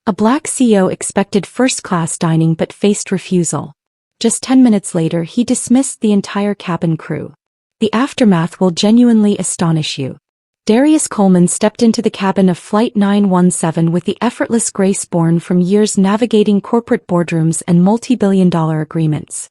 A black CEO expected first-class dining but faced refusal. Just 10 minutes later he dismissed the entire cabin crew. The aftermath will genuinely astonish you. Darius Coleman stepped into the cabin of Flight 917 with the effortless grace born from years navigating corporate boardrooms and multi-billion-dollar agreements.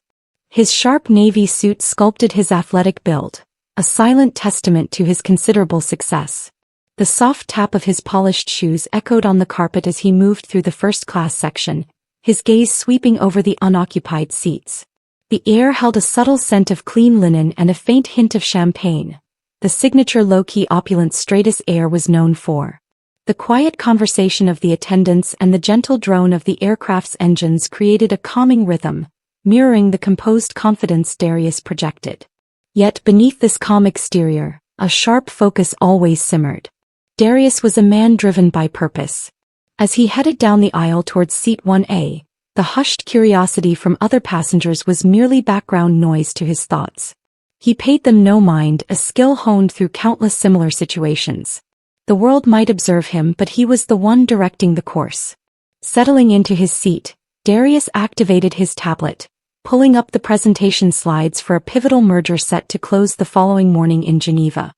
His sharp navy suit sculpted his athletic build, a silent testament to his considerable success. The soft tap of his polished shoes echoed on the carpet as he moved through the first-class section, his gaze sweeping over the unoccupied seats. The air held a subtle scent of clean linen and a faint hint of champagne, the signature low-key opulent Stratus air was known for. The quiet conversation of the attendants and the gentle drone of the aircraft's engines created a calming rhythm, mirroring the composed confidence Darius projected. Yet beneath this calm exterior, a sharp focus always simmered. Darius was a man driven by purpose. As he headed down the aisle towards seat 1A, the hushed curiosity from other passengers was merely background noise to his thoughts. He paid them no mind, a skill honed through countless similar situations. The world might observe him, but he was the one directing the course. Settling into his seat, Darius activated his tablet, pulling up the presentation slides for a pivotal merger set to close the following morning in Geneva.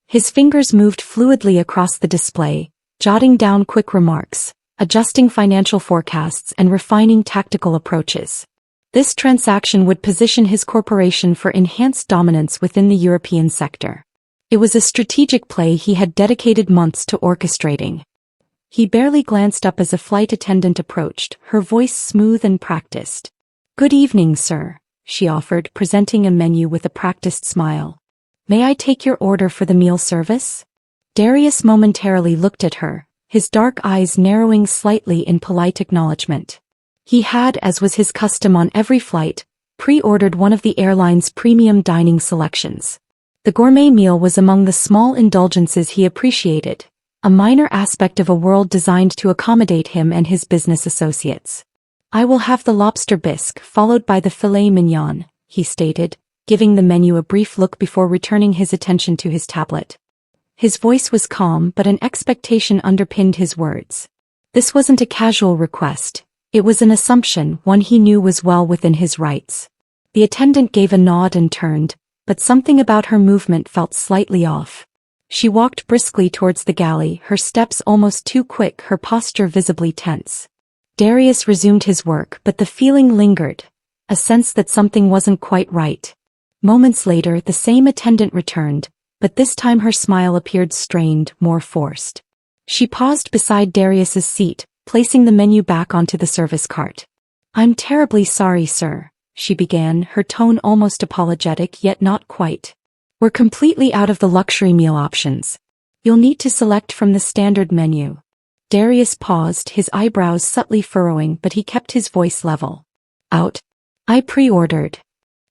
His fingers moved fluidly across the display, jotting down quick remarks, adjusting financial forecasts and refining tactical approaches. This transaction would position his corporation for enhanced dominance within the European sector. It was a strategic play he had dedicated months to orchestrating. He barely glanced up as a flight attendant approached, her voice smooth and practiced. "Good evening, sir," she offered, presenting a menu with a practiced smile. "May I take your order for the meal service?" Darius momentarily looked at her, his dark eyes narrowing slightly in polite acknowledgement. He had, as was his custom on every flight, pre-ordered one of the airline's premium dining selections. The gourmet meal was among the small indulgences he appreciated, a minor aspect of a world designed to accommodate him and his business associates. "I will have the lobster bisque followed by the filet mignon," he stated, giving the menu a brief look before returning his attention to his tablet. His voice was calm, but an expectation underpinned his words. This wasn't a casual request. It was an assumption, one he knew was well within his rights. The attendant gave a nod and turned, but something about her movement felt slightly off. She walked briskly towards the galley, her steps almost too quick, her posture visibly tense. Darius resumed his work, but the feeling lingered, a sense that something wasn't quite right. Moments later, the same attendant returned, but this time her smile appeared strained, more forced. She paused beside Darius's seat, placing the menu back onto the service cart. "I'm terribly sorry, sir," she began, her tone almost apologetic yet not quite. "We're completely out of the luxury meal options. You'll need to select from the standard menu." Darius paused, his eyebrows subtly furrowing, but he kept his voice level. "Out? I pre-ordered."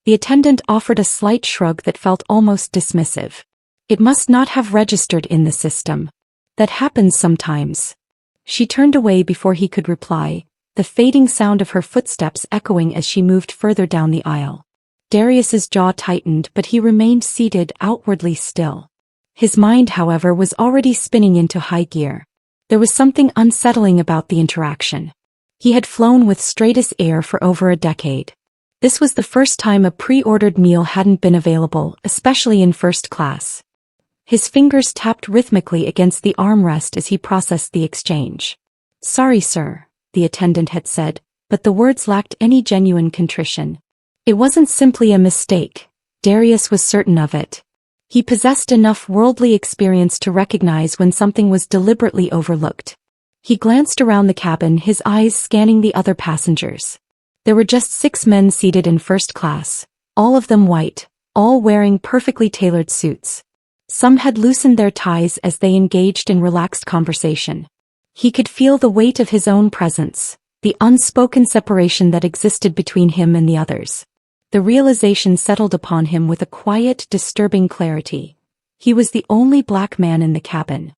The attendant offered a slight shrug that felt almost dismissive. "It must not have registered in the system. That happens sometimes." She turned away before he could reply, the fading sound of her footsteps echoing as she moved further down the aisle. Darius's jaw tightened, but he remained seated, outwardly still. His mind, however, was already spinning into high gear. There was something unsettling about the interaction. He had flown with Stratus Air for over a decade. This was the first time a pre-ordered meal hadn't been available, especially in first class. His fingers tapped rhythmically against the armrest as he processed the exchange. "Sorry, sir," the attendant had said, but the words lacked any genuine contrition. It wasn't simply a mistake. Darius was certain of it. He possessed enough worldly experience to recognize when something was deliberately overlooked. He glanced around the cabin, his eyes scanning the other passengers. There were just 6 men seated in first class, all of them white, all wearing perfectly tailored suits. Some had loosened their ties as they engaged in relaxed conversation. He could feel the weight of his own presence, the unspoken separation that existed between him and the others. The realization settled upon him with a quiet, disturbing clarity. He was the only black man in the cabin.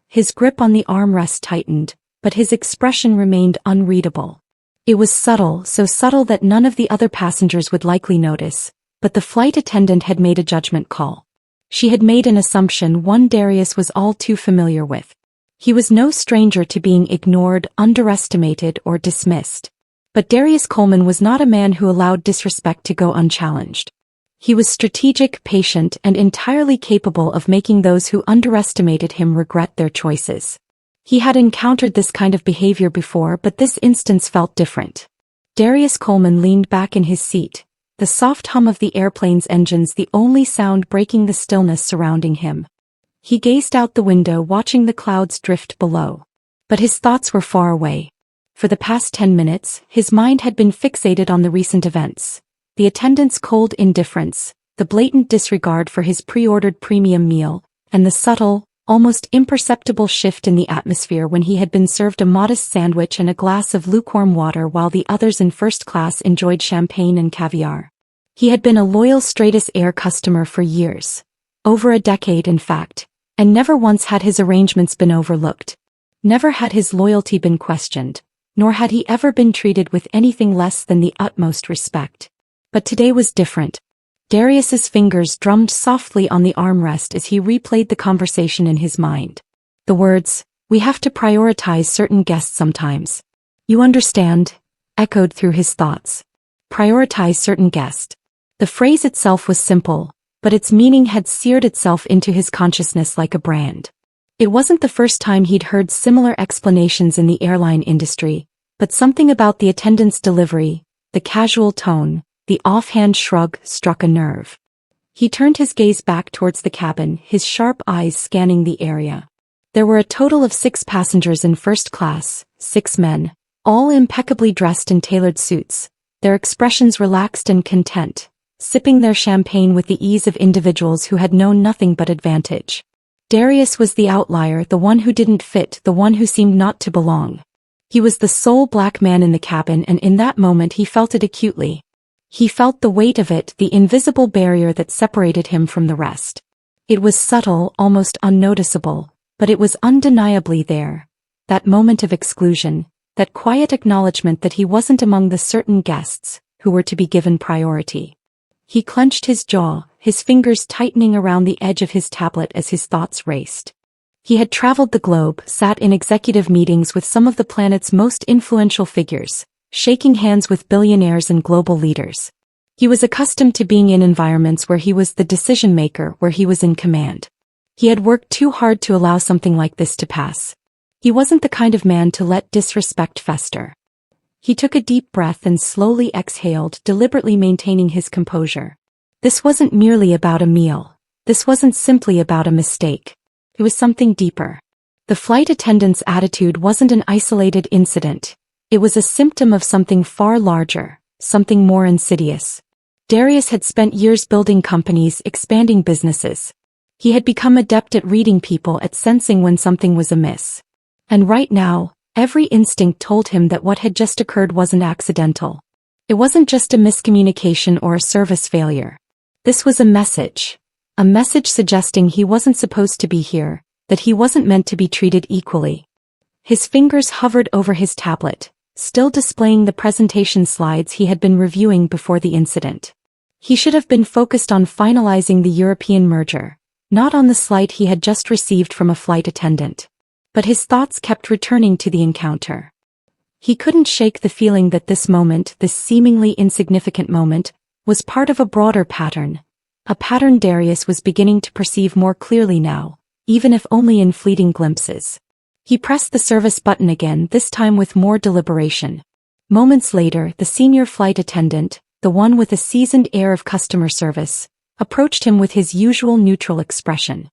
His grip on the armrest tightened, but his expression remained unreadable. It was subtle, so subtle that none of the other passengers would likely notice, but the flight attendant had made a judgment call. She had made an assumption, one Darius was all too familiar with. He was no stranger to being ignored, underestimated, or dismissed. But Darius Coleman was not a man who allowed disrespect to go unchallenged. He was strategic, patient, and entirely capable of making those who underestimated him regret their choices. He had encountered this kind of behavior before, but this instance felt different. Darius Coleman leaned back in his seat, the soft hum of the airplane's engines the only sound breaking the stillness surrounding him. He gazed out the window, watching the clouds drift below. But his thoughts were far away. For the past 10 minutes, his mind had been fixated on the recent events. The attendant's cold indifference, the blatant disregard for his pre-ordered premium meal, and the subtle, almost imperceptible shift in the atmosphere when he had been served a modest sandwich and a glass of lukewarm water while the others in first class enjoyed champagne and caviar. He had been a loyal Stratus Air customer for years. Over a decade, in fact, and never once had his arrangements been overlooked. Never had his loyalty been questioned, nor had he ever been treated with anything less than the utmost respect. But today was different. Darius's fingers drummed softly on the armrest as he replayed the conversation in his mind. The words, "We have to prioritize certain guests sometimes. You understand?" echoed through his thoughts. Prioritize certain guests. The phrase itself was simple, but its meaning had seared itself into his consciousness like a brand. It wasn't the first time he'd heard similar explanations in the airline industry, but something about the attendant's delivery, the casual tone, the offhand shrug struck a nerve. He turned his gaze back towards the cabin, his sharp eyes scanning the area. There were a total of 6 passengers in first class, 6 men, all impeccably dressed in tailored suits, their expressions relaxed and content, sipping their champagne with the ease of individuals who had known nothing but advantage. Darius was the outlier, the one who didn't fit, the one who seemed not to belong. He was the sole black man in the cabin, and in that moment he felt it acutely. He felt the weight of it, the invisible barrier that separated him from the rest. It was subtle, almost unnoticeable, but it was undeniably there. That moment of exclusion, that quiet acknowledgement that he wasn't among the certain guests who were to be given priority. He clenched his jaw, his fingers tightening around the edge of his tablet as his thoughts raced. He had traveled the globe, sat in executive meetings with some of the planet's most influential figures, shaking hands with billionaires and global leaders. He was accustomed to being in environments where he was the decision-maker, where he was in command. He had worked too hard to allow something like this to pass. He wasn't the kind of man to let disrespect fester. He took a deep breath and slowly exhaled, deliberately maintaining his composure. This wasn't merely about a meal. This wasn't simply about a mistake. It was something deeper. The flight attendant's attitude wasn't an isolated incident. It was a symptom of something far larger, something more insidious. Darius had spent years building companies, expanding businesses. He had become adept at reading people, at sensing when something was amiss. And right now, every instinct told him that what had just occurred wasn't accidental. It wasn't just a miscommunication or a service failure. This was a message suggesting he wasn't supposed to be here, that he wasn't meant to be treated equally. His fingers hovered over his tablet, still displaying the presentation slides he had been reviewing before the incident. He should have been focused on finalizing the European merger, not on the slight he had just received from a flight attendant. But his thoughts kept returning to the encounter. He couldn't shake the feeling that this moment, this seemingly insignificant moment, was part of a broader pattern. A pattern Darius was beginning to perceive more clearly now, even if only in fleeting glimpses. He pressed the service button again, this time with more deliberation. Moments later, the senior flight attendant, the one with a seasoned air of customer service, approached him with his usual neutral expression.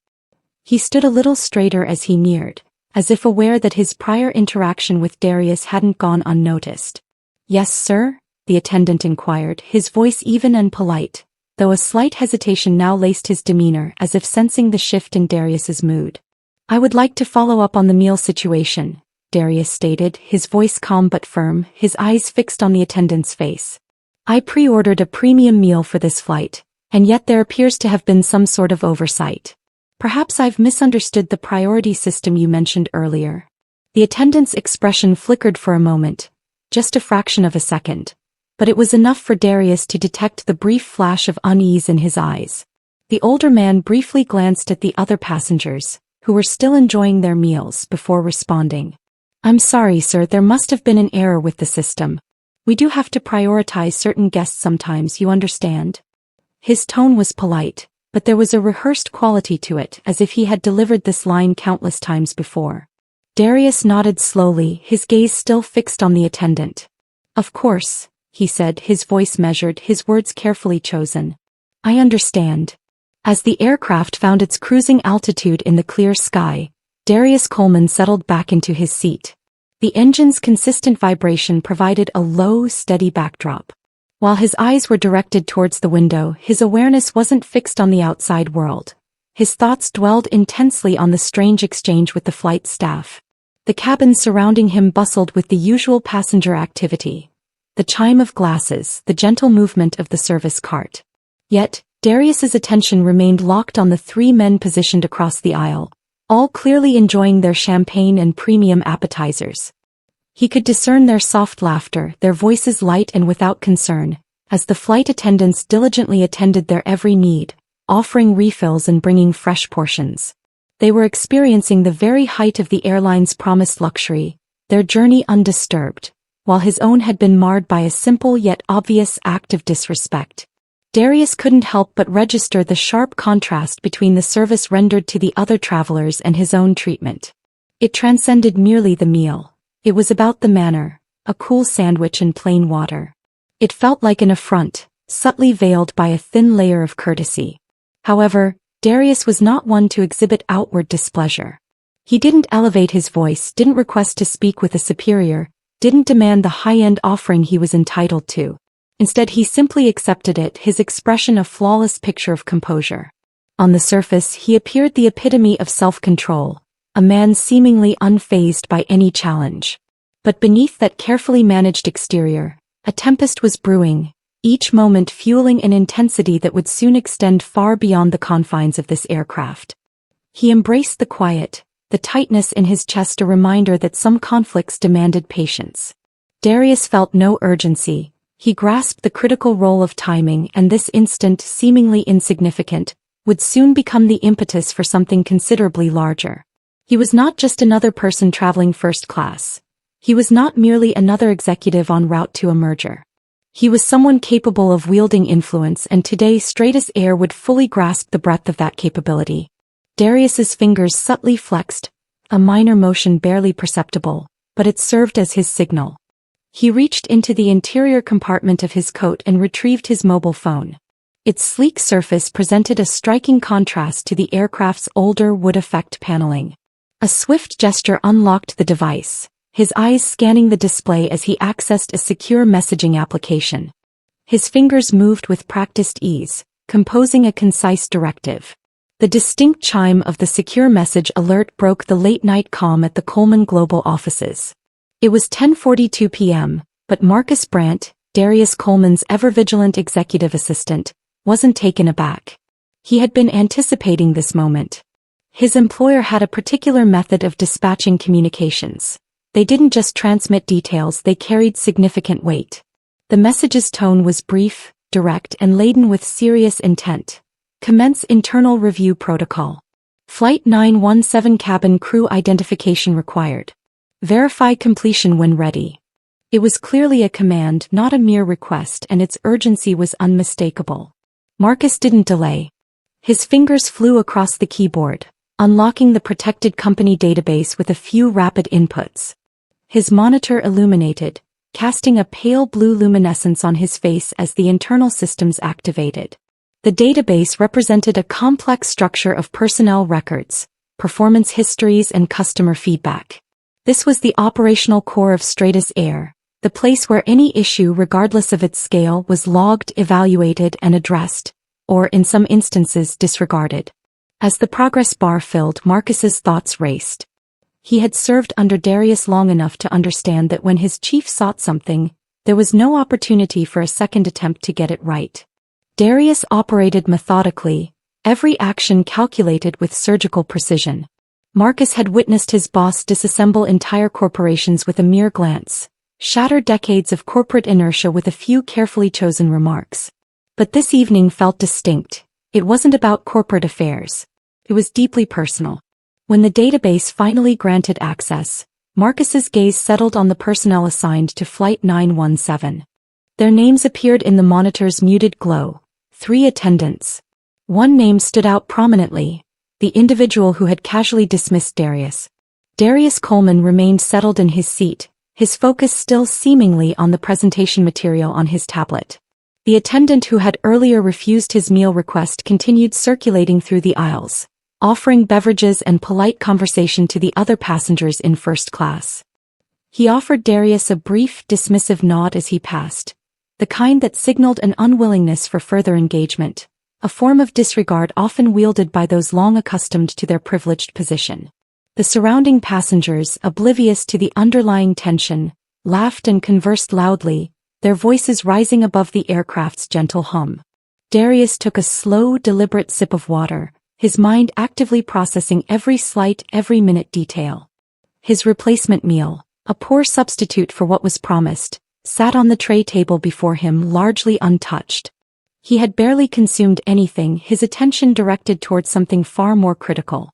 He stood a little straighter as he neared, as if aware that his prior interaction with Darius hadn't gone unnoticed. "Yes, sir?" the attendant inquired, his voice even and polite, though a slight hesitation now laced his demeanor, as if sensing the shift in Darius's mood. "I would like to follow up on the meal situation," Darius stated, his voice calm but firm, his eyes fixed on the attendant's face. "I pre-ordered a premium meal for this flight, and yet there appears to have been some sort of oversight. Perhaps I've misunderstood the priority system you mentioned earlier." The attendant's expression flickered for a moment, just a fraction of a second, but it was enough for Darius to detect the brief flash of unease in his eyes. The older man briefly glanced at the other passengers, who were still enjoying their meals, before responding. "I'm sorry, sir, there must have been an error with the system. We do have to prioritize certain guests sometimes, you understand?" His tone was polite, but there was a rehearsed quality to it, as if he had delivered this line countless times before. Darius nodded slowly, his gaze still fixed on the attendant. "Of course," he said, his voice measured, his words carefully chosen. "I understand." As the aircraft found its cruising altitude in the clear sky, Darius Coleman settled back into his seat. The engine's consistent vibration provided a low, steady backdrop. While his eyes were directed towards the window, his awareness wasn't fixed on the outside world. His thoughts dwelled intensely on the strange exchange with the flight staff. The cabin surrounding him bustled with the usual passenger activity. The chime of glasses, the gentle movement of the service cart. Yet, Darius's attention remained locked on the three men positioned across the aisle, all clearly enjoying their champagne and premium appetizers. He could discern their soft laughter, their voices light and without concern, as the flight attendants diligently attended their every need, offering refills and bringing fresh portions. They were experiencing the very height of the airline's promised luxury, their journey undisturbed, while his own had been marred by a simple yet obvious act of disrespect. Darius couldn't help but register the sharp contrast between the service rendered to the other travelers and his own treatment. It transcended merely the meal. It was about the manner, a cool sandwich and plain water. It felt like an affront, subtly veiled by a thin layer of courtesy. However, Darius was not one to exhibit outward displeasure. He didn't elevate his voice, didn't request to speak with a superior, didn't demand the high-end offering he was entitled to. Instead, he simply accepted it, his expression a flawless picture of composure. On the surface, he appeared the epitome of self-control, a man seemingly unfazed by any challenge. But beneath that carefully managed exterior, a tempest was brewing, each moment fueling an intensity that would soon extend far beyond the confines of this aircraft. He embraced the quiet, the tightness in his chest, a reminder that some conflicts demanded patience. Darius felt no urgency. He grasped the critical role of timing, and this instant, seemingly insignificant, would soon become the impetus for something considerably larger. He was not just another person traveling first class. He was not merely another executive en route to a merger. He was someone capable of wielding influence, and today straight as air would fully grasp the breadth of that capability. Darius's fingers subtly flexed, a minor motion barely perceptible, but it served as his signal. He reached into the interior compartment of his coat and retrieved his mobile phone. Its sleek surface presented a striking contrast to the aircraft's older wood-effect paneling. A swift gesture unlocked the device, his eyes scanning the display as he accessed a secure messaging application. His fingers moved with practiced ease, composing a concise directive. The distinct chime of the secure message alert broke the late-night calm at the Coleman Global offices. It was 10:42 p.m., but Marcus Brandt, Darius Coleman's ever-vigilant executive assistant, wasn't taken aback. He had been anticipating this moment. His employer had a particular method of dispatching communications. They didn't just transmit details, they carried significant weight. The message's tone was brief, direct, and laden with serious intent. Commence internal review protocol. Flight 917 cabin crew identification required. Verify completion when ready. It was clearly a command, not a mere request, and its urgency was unmistakable. Marcus didn't delay. His fingers flew across the keyboard, unlocking the protected company database with a few rapid inputs. His monitor illuminated, casting a pale blue luminescence on his face as the internal systems activated. The database represented a complex structure of personnel records, performance histories, and customer feedback. This was the operational core of Stratus Air, the place where any issue, regardless of its scale, was logged, evaluated, and addressed, or in some instances disregarded. As the progress bar filled, Marcus's thoughts raced. He had served under Darius long enough to understand that when his chief sought something, there was no opportunity for a second attempt to get it right. Darius operated methodically, every action calculated with surgical precision. Marcus had witnessed his boss disassemble entire corporations with a mere glance, shatter decades of corporate inertia with a few carefully chosen remarks. But this evening felt distinct. It wasn't about corporate affairs. It was deeply personal. When the database finally granted access, Marcus's gaze settled on the personnel assigned to Flight 917. Their names appeared in the monitor's muted glow. 3 attendants. One name stood out prominently, the individual who had casually dismissed Darius. Darius Coleman remained settled in his seat, his focus still seemingly on the presentation material on his tablet. The attendant who had earlier refused his meal request continued circulating through the aisles, offering beverages and polite conversation to the other passengers in first class. He offered Darius a brief, dismissive nod as he passed, the kind that signaled an unwillingness for further engagement, a form of disregard often wielded by those long accustomed to their privileged position. The surrounding passengers, oblivious to the underlying tension, laughed and conversed loudly, their voices rising above the aircraft's gentle hum. Darius took a slow, deliberate sip of water, his mind actively processing every slight, every minute detail. His replacement meal, a poor substitute for what was promised, sat on the tray table before him largely untouched. He had barely consumed anything, his attention directed toward something far more critical.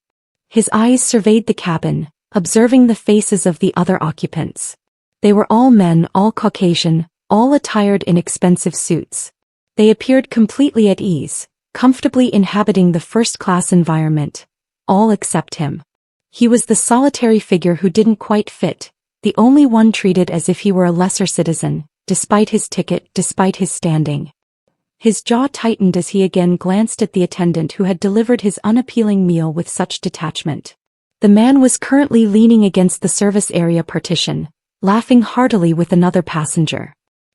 His eyes surveyed the cabin, observing the faces of the other occupants. They were all men, all Caucasian, all attired in expensive suits. They appeared completely at ease, comfortably inhabiting the first-class environment, all except him. He was the solitary figure who didn't quite fit, the only one treated as if he were a lesser citizen, despite his ticket, despite his standing. His jaw tightened as he again glanced at the attendant who had delivered his unappealing meal with such detachment. The man was currently leaning against the service area partition, laughing heartily with another passenger.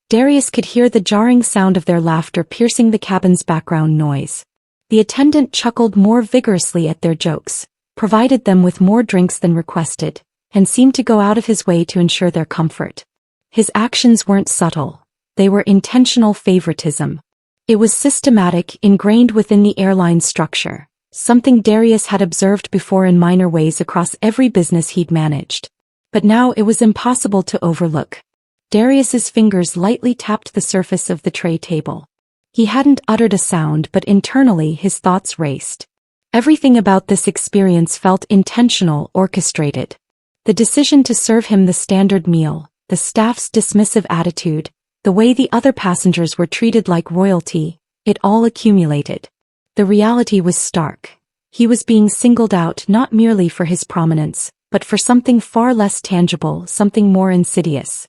Darius could hear the jarring sound of their laughter piercing the cabin's background noise. The attendant chuckled more vigorously at their jokes, provided them with more drinks than requested, and seemed to go out of his way to ensure their comfort. His actions weren't subtle, they were intentional favoritism. It was systematic, ingrained within the airline structure, something Darius had observed before in minor ways across every business he'd managed. But now it was impossible to overlook. Darius's fingers lightly tapped the surface of the tray table. He hadn't uttered a sound, but internally his thoughts raced. Everything about this experience felt intentional, orchestrated. The decision to serve him the standard meal, the staff's dismissive attitude, the way the other passengers were treated like royalty, it all accumulated. The reality was stark. He was being singled out not merely for his prominence, but for something far less tangible, something more insidious.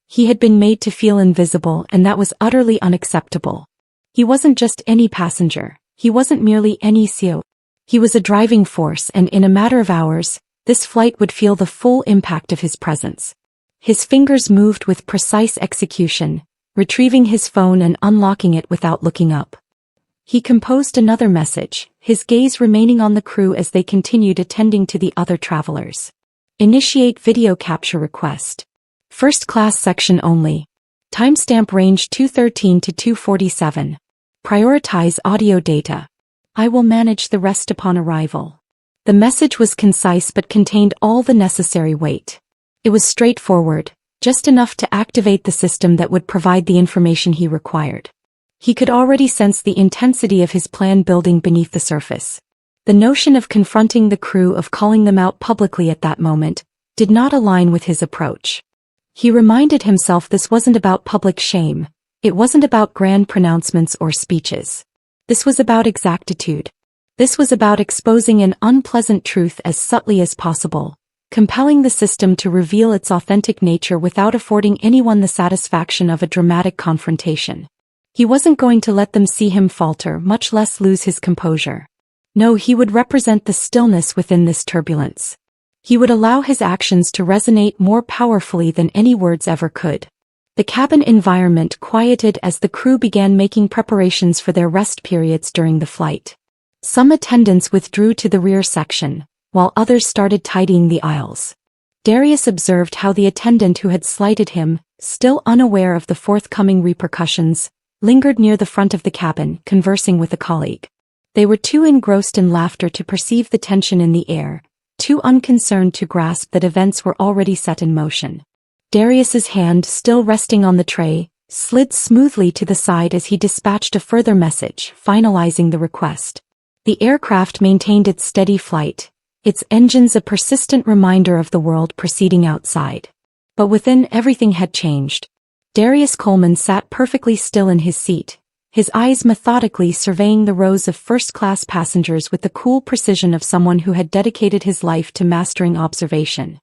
He had been made to feel invisible, and that was utterly unacceptable. He wasn't just any passenger, he wasn't merely any CO. He was a driving force, and in a matter of hours, this flight would feel the full impact of his presence. His fingers moved with precise execution, retrieving his phone and unlocking it without looking up. He composed another message, his gaze remaining on the crew as they continued attending to the other travelers. Initiate video capture request. First class section only. Timestamp range 213 to 247. Prioritize audio data. I will manage the rest upon arrival. The message was concise but contained all the necessary weight. It was straightforward, just enough to activate the system that would provide the information he required. He could already sense the intensity of his plan building beneath the surface. The notion of confronting the crew, of calling them out publicly at that moment, did not align with his approach. He reminded himself this wasn't about public shame, it wasn't about grand pronouncements or speeches. This was about exactitude. This was about exposing an unpleasant truth as subtly as possible, compelling the system to reveal its authentic nature without affording anyone the satisfaction of a dramatic confrontation. He wasn't going to let them see him falter, much less lose his composure. No, he would represent the stillness within this turbulence. He would allow his actions to resonate more powerfully than any words ever could. The cabin environment quieted as the crew began making preparations for their rest periods during the flight. Some attendants withdrew to the rear section, while others started tidying the aisles. Darius observed how the attendant who had slighted him, still unaware of the forthcoming repercussions, lingered near the front of the cabin, conversing with a colleague. They were too engrossed in laughter to perceive the tension in the air, too unconcerned to grasp that events were already set in motion. Darius's hand, still resting on the tray, slid smoothly to the side as he dispatched a further message, finalizing the request. The aircraft maintained its steady flight, its engines a persistent reminder of the world proceeding outside. But within, everything had changed. Darius Coleman sat perfectly still in his seat, his eyes methodically surveying the rows of first-class passengers with the cool precision of someone who had dedicated his life to mastering observation.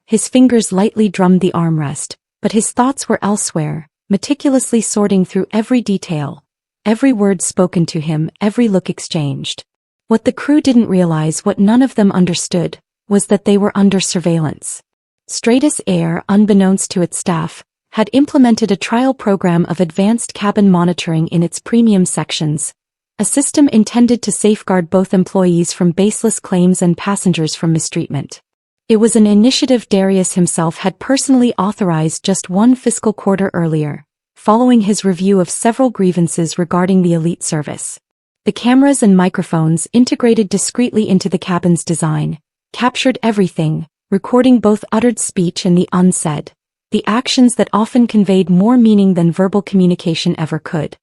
His fingers lightly drummed the armrest, but his thoughts were elsewhere, meticulously sorting through every detail, every word spoken to him, every look exchanged. What the crew didn't realize, what none of them understood, was that they were under surveillance. Stratus Air, unbeknownst to its staff, had implemented a trial program of advanced cabin monitoring in its premium sections, a system intended to safeguard both employees from baseless claims and passengers from mistreatment. It was an initiative Darius himself had personally authorized just one fiscal quarter earlier, following his review of several grievances regarding the elite service. The cameras and microphones, integrated discreetly into the cabin's design, captured everything, recording both uttered speech and the unsaid, the actions that often conveyed more meaning than verbal communication ever could.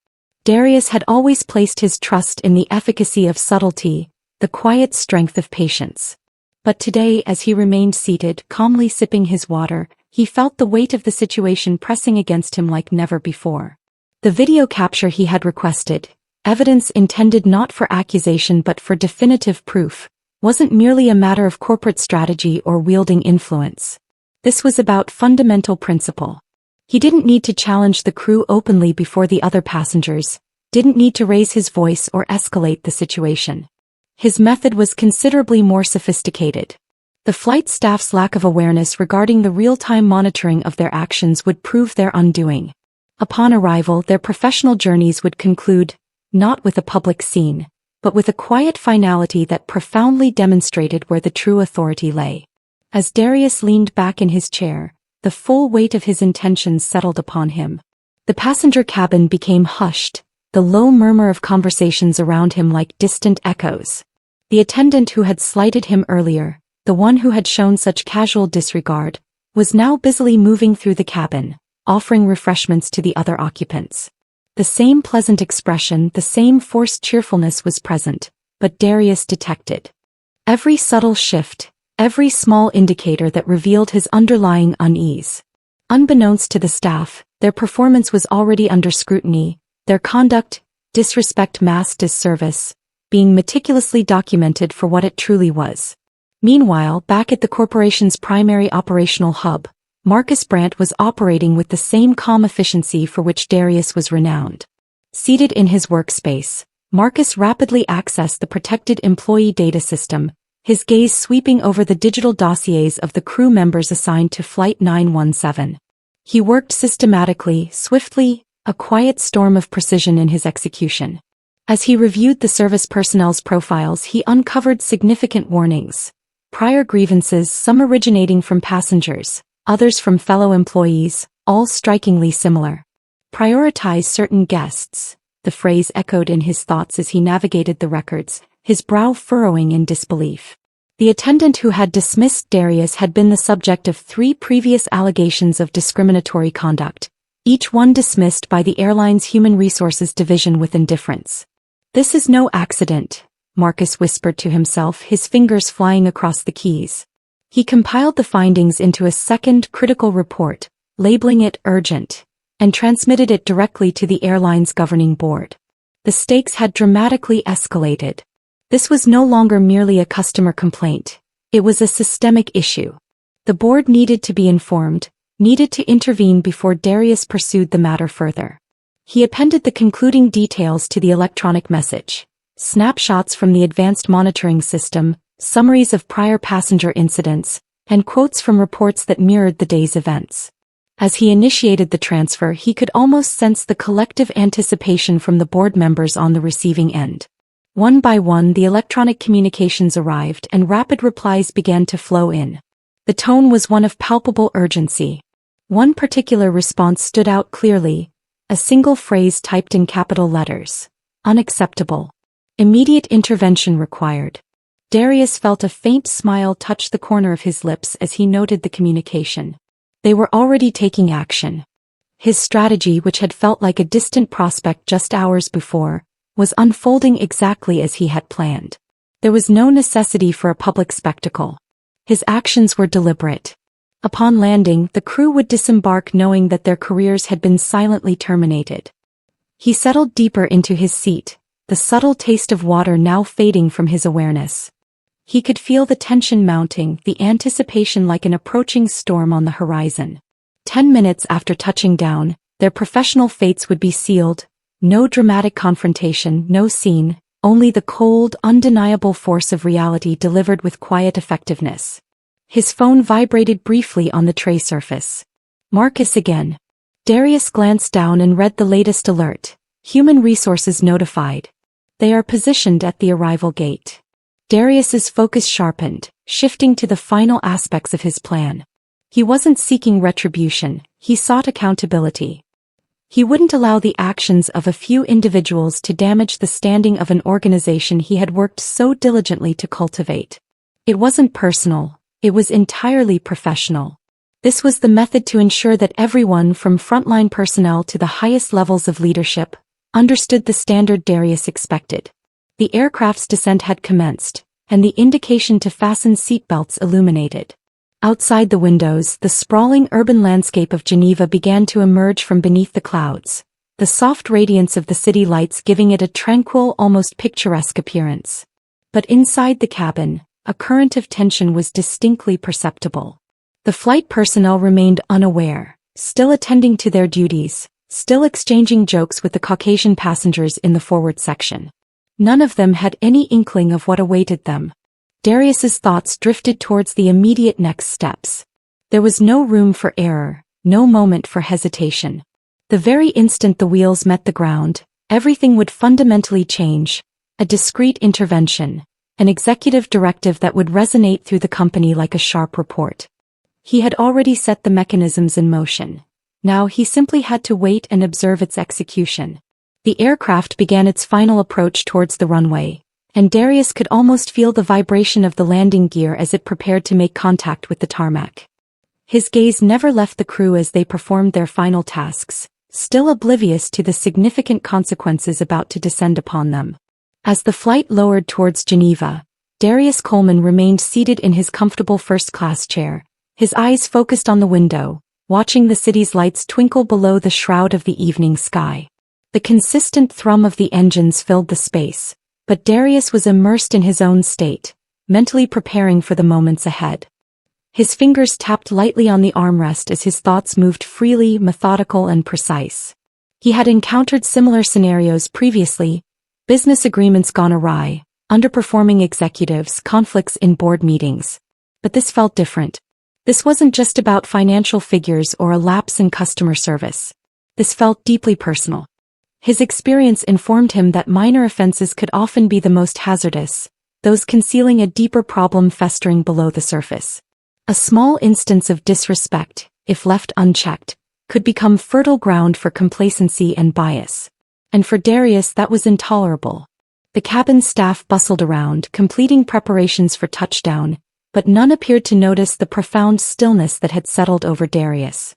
Darius had always placed his trust in the efficacy of subtlety, the quiet strength of patience. But today, as he remained seated, calmly sipping his water, he felt the weight of the situation pressing against him like never before. The video capture he had requested, evidence intended not for accusation but for definitive proof, wasn't merely a matter of corporate strategy or wielding influence. This was about fundamental principle. He didn't need to challenge the crew openly before the other passengers, didn't need to raise his voice or escalate the situation. His method was considerably more sophisticated. The flight staff's lack of awareness regarding the real-time monitoring of their actions would prove their undoing. Upon arrival, their professional journeys would conclude, not with a public scene, but with a quiet finality that profoundly demonstrated where the true authority lay. As Darius leaned back in his chair, the full weight of his intentions settled upon him. The passenger cabin became hushed, the low murmur of conversations around him like distant echoes. The attendant who had slighted him earlier, the one who had shown such casual disregard, was now busily moving through the cabin, offering refreshments to the other occupants. The same pleasant expression, the same forced cheerfulness was present, but Darius detected every subtle shift, every small indicator that revealed his underlying unease. Unbeknownst to the staff, their performance was already under scrutiny, their conduct, disrespect masked as service, being meticulously documented for what it truly was. Meanwhile, back at the corporation's primary operational hub, Marcus Brandt was operating with the same calm efficiency for which Darius was renowned. Seated in his workspace, Marcus rapidly accessed the protected employee data system, his gaze sweeping over the digital dossiers of the crew members assigned to Flight 917. He worked systematically, swiftly, a quiet storm of precision in his execution. As he reviewed the service personnel's profiles, he uncovered significant warnings. Prior grievances, some originating from passengers, others from fellow employees, all strikingly similar. Prioritize certain guests, the phrase echoed in his thoughts as he navigated the records, his brow furrowing in disbelief. The attendant who had dismissed Darius had been the subject of 3 previous allegations of discriminatory conduct, each one dismissed by the airline's Human Resources Division with indifference. "This is no accident," Marcus whispered to himself, his fingers flying across the keys. He compiled the findings into a second critical report, labeling it urgent, and transmitted it directly to the airline's governing board. The stakes had dramatically escalated. This was no longer merely a customer complaint. It was a systemic issue. The board needed to be informed, needed to intervene before Darius pursued the matter further. He appended the concluding details to the electronic message. Snapshots from the advanced monitoring system, summaries of prior passenger incidents, and quotes from reports that mirrored the day's events. As he initiated the transfer, he could almost sense the collective anticipation from the board members on the receiving end. One by one, the electronic communications arrived and rapid replies began to flow in. The tone was one of palpable urgency. One particular response stood out clearly, a single phrase typed in capital letters. "Unacceptable. Immediate intervention required." Darius felt a faint smile touch the corner of his lips as he noted the communication. They were already taking action. His strategy, which had felt like a distant prospect just hours before, was unfolding exactly as he had planned. There was no necessity for a public spectacle. His actions were deliberate. Upon landing, the crew would disembark knowing that their careers had been silently terminated. He settled deeper into his seat, the subtle taste of water now fading from his awareness. He could feel the tension mounting, the anticipation like an approaching storm on the horizon. 10 minutes after touching down, their professional fates would be sealed. No dramatic confrontation, no scene, only the cold, undeniable force of reality delivered with quiet effectiveness. His phone vibrated briefly on the tray surface. Marcus again. Darius glanced down and read the latest alert. Human resources notified. They are positioned at the arrival gate. Darius's focus sharpened, shifting to the final aspects of his plan. He wasn't seeking retribution, he sought accountability. He wouldn't allow the actions of a few individuals to damage the standing of an organization he had worked so diligently to cultivate. It wasn't personal, it was entirely professional. This was the method to ensure that everyone from frontline personnel to the highest levels of leadership understood the standard Darius expected. The aircraft's descent had commenced, and the indication to fasten seatbelts illuminated. Outside the windows, the sprawling urban landscape of Geneva began to emerge from beneath the clouds, the soft radiance of the city lights giving it a tranquil, almost picturesque appearance. But inside the cabin, a current of tension was distinctly perceptible. The flight personnel remained unaware, still attending to their duties, still exchanging jokes with the Caucasian passengers in the forward section. None of them had any inkling of what awaited them. Darius's thoughts drifted towards the immediate next steps. There was no room for error, no moment for hesitation. The very instant the wheels met the ground, everything would fundamentally change. A discreet intervention, an executive directive that would resonate through the company like a sharp report. He had already set the mechanisms in motion. Now he simply had to wait and observe its execution. The aircraft began its final approach towards the runway, and Darius could almost feel the vibration of the landing gear as it prepared to make contact with the tarmac. His gaze never left the crew as they performed their final tasks, still oblivious to the significant consequences about to descend upon them. As the flight lowered towards Geneva, Darius Coleman remained seated in his comfortable first-class chair, his eyes focused on the window, watching the city's lights twinkle below the shroud of the evening sky. The consistent thrum of the engines filled the space, but Darius was immersed in his own state, mentally preparing for the moments ahead. His fingers tapped lightly on the armrest as his thoughts moved freely, methodical and precise. He had encountered similar scenarios previously: business agreements gone awry, underperforming executives, conflicts in board meetings. But this felt different. This wasn't just about financial figures or a lapse in customer service. This felt deeply personal. His experience informed him that minor offenses could often be the most hazardous, those concealing a deeper problem festering below the surface. A small instance of disrespect, if left unchecked, could become fertile ground for complacency and bias. And for Darius that was intolerable. The cabin staff bustled around, completing preparations for touchdown, but none appeared to notice the profound stillness that had settled over Darius.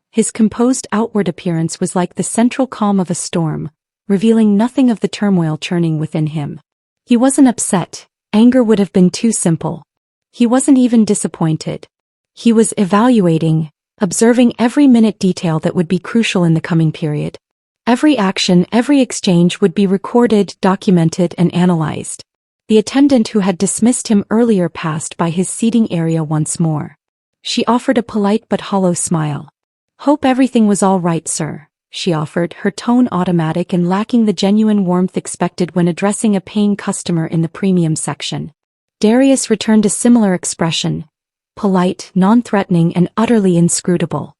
His composed outward appearance was like the central calm of a storm, revealing nothing of the turmoil churning within him. He wasn't upset, anger would have been too simple. He wasn't even disappointed. He was evaluating, observing every minute detail that would be crucial in the coming period. Every action, every exchange would be recorded, documented, and analyzed. The attendant who had dismissed him earlier passed by his seating area once more. She offered a polite but hollow smile. "Hope everything was all right, sir," she offered, her tone automatic and lacking the genuine warmth expected when addressing a paying customer in the premium section. Darius returned a similar expression, polite, non-threatening, and utterly inscrutable.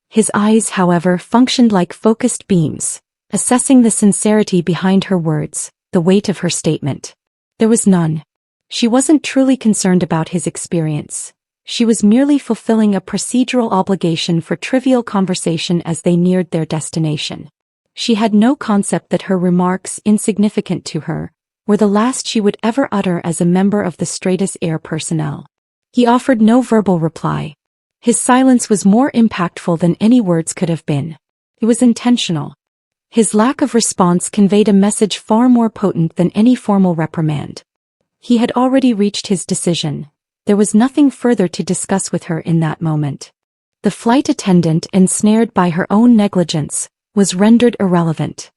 His eyes, however, functioned like focused beams, assessing the sincerity behind her words, the weight of her statement. There was none. She wasn't truly concerned about his experience. She was merely fulfilling a procedural obligation for trivial conversation as they neared their destination. She had no concept that her remarks, insignificant to her, were the last she would ever utter as a member of the Stratus Air personnel. He offered no verbal reply. His silence was more impactful than any words could have been. It was intentional. His lack of response conveyed a message far more potent than any formal reprimand. He had already reached his decision. There was nothing further to discuss with her in that moment. The flight attendant, ensnared by her own negligence, was rendered irrelevant.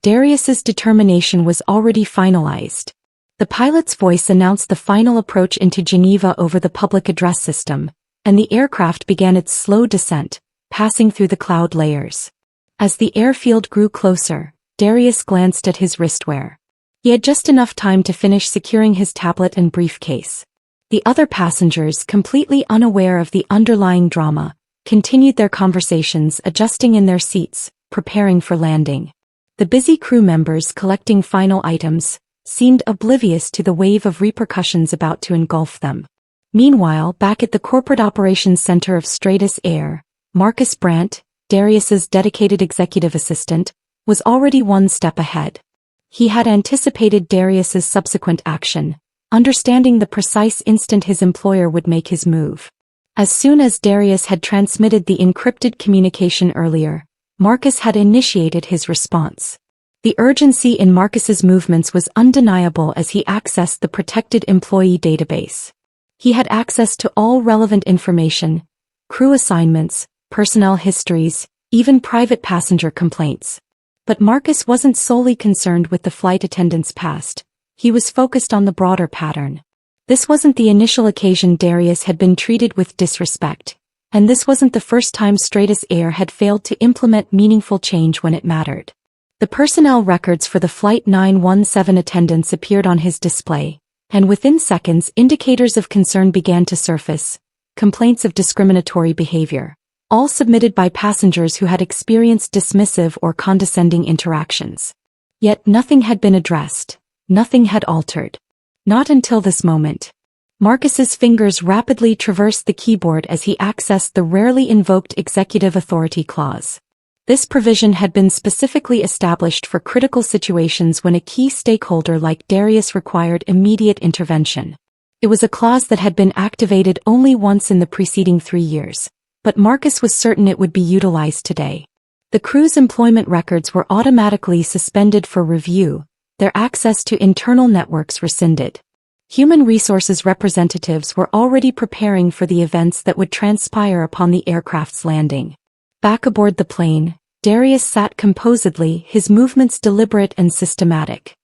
Darius's determination was already finalized. The pilot's voice announced the final approach into Geneva over the public address system, and the aircraft began its slow descent, passing through the cloud layers. As the airfield grew closer, Darius glanced at his wristwear. He had just enough time to finish securing his tablet and briefcase. The other passengers, completely unaware of the underlying drama, continued their conversations, adjusting in their seats, preparing for landing. The busy crew members collecting final items seemed oblivious to the wave of repercussions about to engulf them. Meanwhile, back at the corporate operations center of Stratus Air, Marcus Brandt, Darius's dedicated executive assistant, was already one step ahead. He had anticipated Darius's subsequent action, understanding the precise instant his employer would make his move. As soon as Darius had transmitted the encrypted communication earlier, Marcus had initiated his response. The urgency in Marcus's movements was undeniable as he accessed the protected employee database. He had access to all relevant information, crew assignments, personnel histories, even private passenger complaints. But Marcus wasn't solely concerned with the flight attendant's past. He was focused on the broader pattern. This wasn't the initial occasion Darius had been treated with disrespect, and this wasn't the first time Stratus Air had failed to implement meaningful change when it mattered. The personnel records for the Flight 917 attendants appeared on his display, and within seconds indicators of concern began to surface, complaints of discriminatory behavior, all submitted by passengers who had experienced dismissive or condescending interactions. Yet nothing had been addressed, nothing had altered. Not until this moment. Marcus's fingers rapidly traversed the keyboard as he accessed the rarely invoked executive authority clause. This provision had been specifically established for critical situations when a key stakeholder like Darius required immediate intervention. It was a clause that had been activated only once in the preceding 3 years, but Marcus was certain it would be utilized today. The crew's employment records were automatically suspended for review, their access to internal networks rescinded. Human resources representatives were already preparing for the events that would transpire upon the aircraft's landing. Back aboard the plane, Darius sat composedly, his movements deliberate and systematic.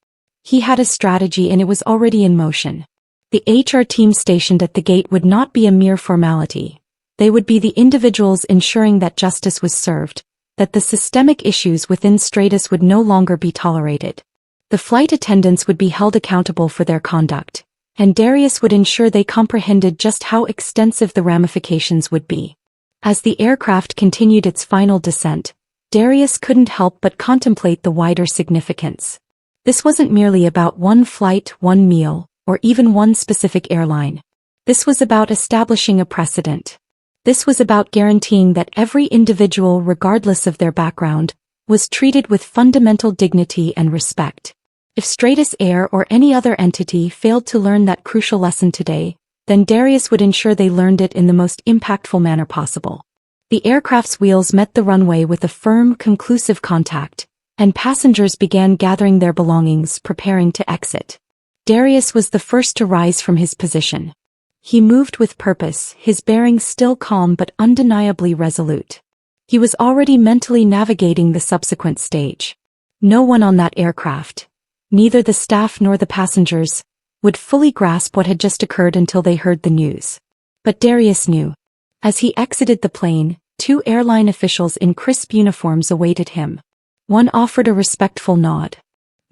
He had a strategy and it was already in motion. The HR team stationed at the gate would not be a mere formality. They would be the individuals ensuring that justice was served, that the systemic issues within Stratus would no longer be tolerated. The flight attendants would be held accountable for their conduct, and Darius would ensure they comprehended just how extensive the ramifications would be. As the aircraft continued its final descent, Darius couldn't help but contemplate the wider significance. This wasn't merely about one flight, one meal, or even one specific airline. This was about establishing a precedent. This was about guaranteeing that every individual, regardless of their background, was treated with fundamental dignity and respect. If Stratus Air or any other entity failed to learn that crucial lesson today, then Darius would ensure they learned it in the most impactful manner possible. The aircraft's wheels met the runway with a firm, conclusive contact, and passengers began gathering their belongings, preparing to exit. Darius was the first to rise from his position. He moved with purpose, his bearing still calm but undeniably resolute. He was already mentally navigating the subsequent stage. No one on that aircraft, neither the staff nor the passengers, would fully grasp what had just occurred until they heard the news. But Darius knew. As he exited the plane, 2 airline officials in crisp uniforms awaited him. One offered a respectful nod.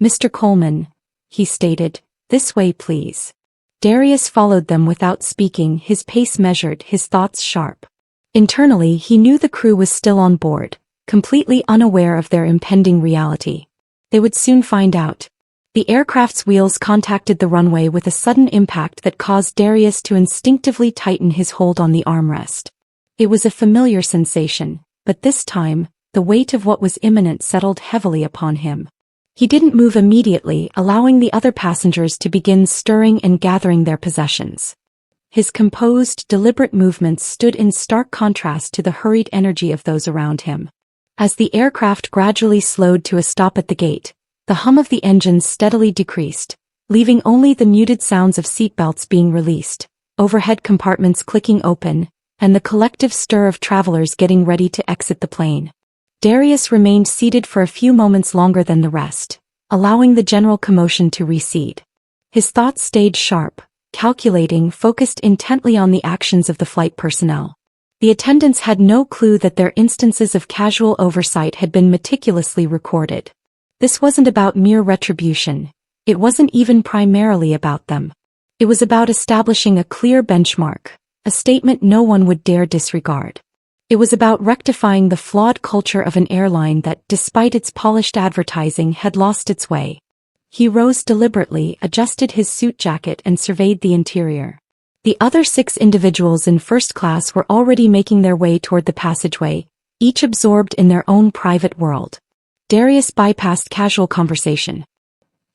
"Mr. Coleman," he stated, "this way please." Darius followed them without speaking, his pace measured, his thoughts sharp. Internally, he knew the crew was still on board, completely unaware of their impending reality. They would soon find out. The aircraft's wheels contacted the runway with a sudden impact that caused Darius to instinctively tighten his hold on the armrest. It was a familiar sensation, but this time, the weight of what was imminent settled heavily upon him. He didn't move immediately, allowing the other passengers to begin stirring and gathering their possessions. His composed, deliberate movements stood in stark contrast to the hurried energy of those around him. As the aircraft gradually slowed to a stop at the gate, the hum of the engines steadily decreased, leaving only the muted sounds of seatbelts being released, overhead compartments clicking open, and the collective stir of travelers getting ready to exit the plane. Darius remained seated for a few moments longer than the rest, allowing the general commotion to recede. His thoughts stayed sharp, calculating, focused intently on the actions of the flight personnel. The attendants had no clue that their instances of casual oversight had been meticulously recorded. This wasn't about mere retribution. It wasn't even primarily about them. It was about establishing a clear benchmark, a statement no one would dare disregard. It was about rectifying the flawed culture of an airline that, despite its polished advertising, had lost its way. He rose deliberately, adjusted his suit jacket and surveyed the interior. The other 6 individuals in first class were already making their way toward the passageway, each absorbed in their own private world. Darius bypassed casual conversation.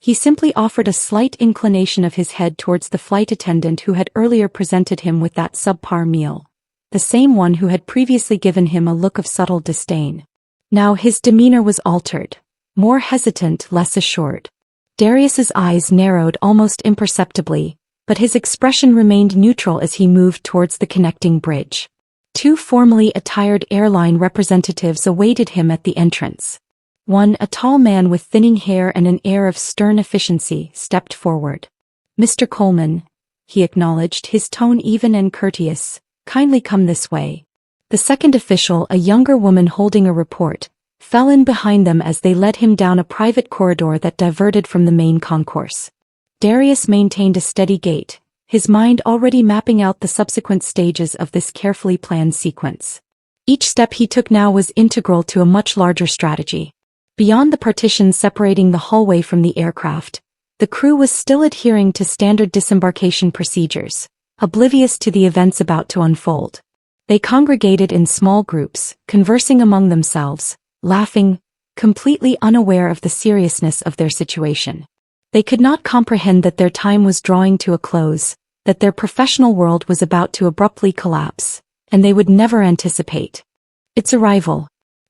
He simply offered a slight inclination of his head towards the flight attendant who had earlier presented him with that subpar meal, the same one who had previously given him a look of subtle disdain. Now his demeanor was altered, more hesitant, less assured. Darius's eyes narrowed almost imperceptibly, but his expression remained neutral as he moved towards the connecting bridge. 2 formally attired airline representatives awaited him at the entrance. One, a tall man with thinning hair and an air of stern efficiency, stepped forward. "Mr. Coleman," he acknowledged, his tone even and courteous, "kindly come this way." The second official, a younger woman holding a report, fell in behind them as they led him down a private corridor that diverted from the main concourse. Darius maintained a steady gait, his mind already mapping out the subsequent stages of this carefully planned sequence. Each step he took now was integral to a much larger strategy. Beyond the partition separating the hallway from the aircraft, the crew was still adhering to standard disembarkation procedures, oblivious to the events about to unfold. They congregated in small groups, conversing among themselves, laughing, completely unaware of the seriousness of their situation. They could not comprehend that their time was drawing to a close, that their professional world was about to abruptly collapse, and they would never anticipate its arrival.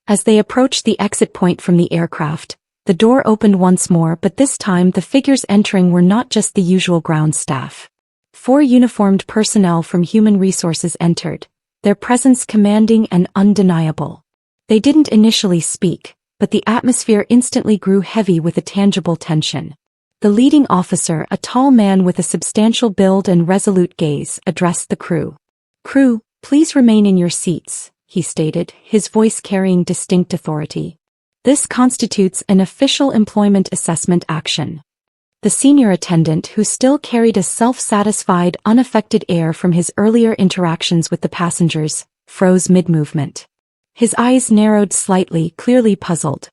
As they approached the exit point from the aircraft, the door opened once more, but this time the figures entering were not just the usual ground staff. 4 uniformed personnel from Human Resources entered, their presence commanding and undeniable. They didn't initially speak, but the atmosphere instantly grew heavy with a tangible tension. The leading officer, a tall man with a substantial build and resolute gaze, addressed the crew. "Crew, please remain in your seats," he stated, his voice carrying distinct authority. "This constitutes an official employment assessment action." The senior attendant, who still carried a self-satisfied, unaffected air from his earlier interactions with the passengers, froze mid-movement. His eyes narrowed slightly, clearly puzzled.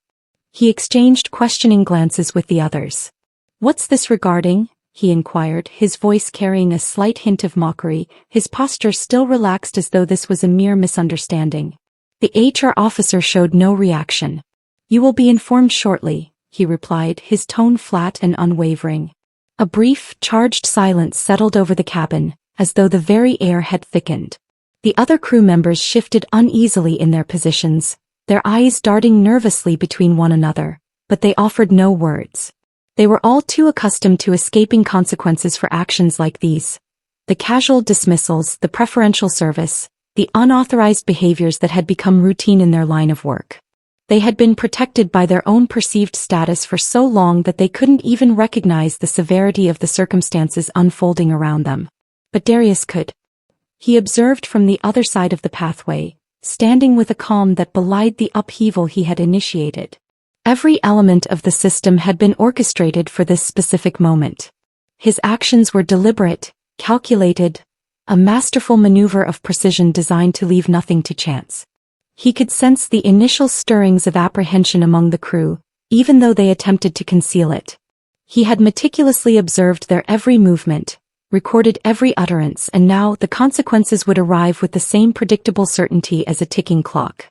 He exchanged questioning glances with the others. "What's this regarding?" he inquired, his voice carrying a slight hint of mockery, his posture still relaxed as though this was a mere misunderstanding. The HR officer showed no reaction. "You will be informed shortly," he replied, his tone flat and unwavering. A brief, charged silence settled over the cabin, as though the very air had thickened. The other crew members shifted uneasily in their positions, their eyes darting nervously between one another, but they offered no words. They were all too accustomed to escaping consequences for actions like these. The casual dismissals, the preferential service, the unauthorized behaviors that had become routine in their line of work. They had been protected by their own perceived status for so long that they couldn't even recognize the severity of the circumstances unfolding around them. But Darius could. He observed from the other side of the pathway, standing with a calm that belied the upheaval he had initiated. Every element of the system had been orchestrated for this specific moment. His actions were deliberate, calculated, a masterful maneuver of precision designed to leave nothing to chance. He could sense the initial stirrings of apprehension among the crew, even though they attempted to conceal it. He had meticulously observed their every movement, recorded every utterance, and now the consequences would arrive with the same predictable certainty as a ticking clock.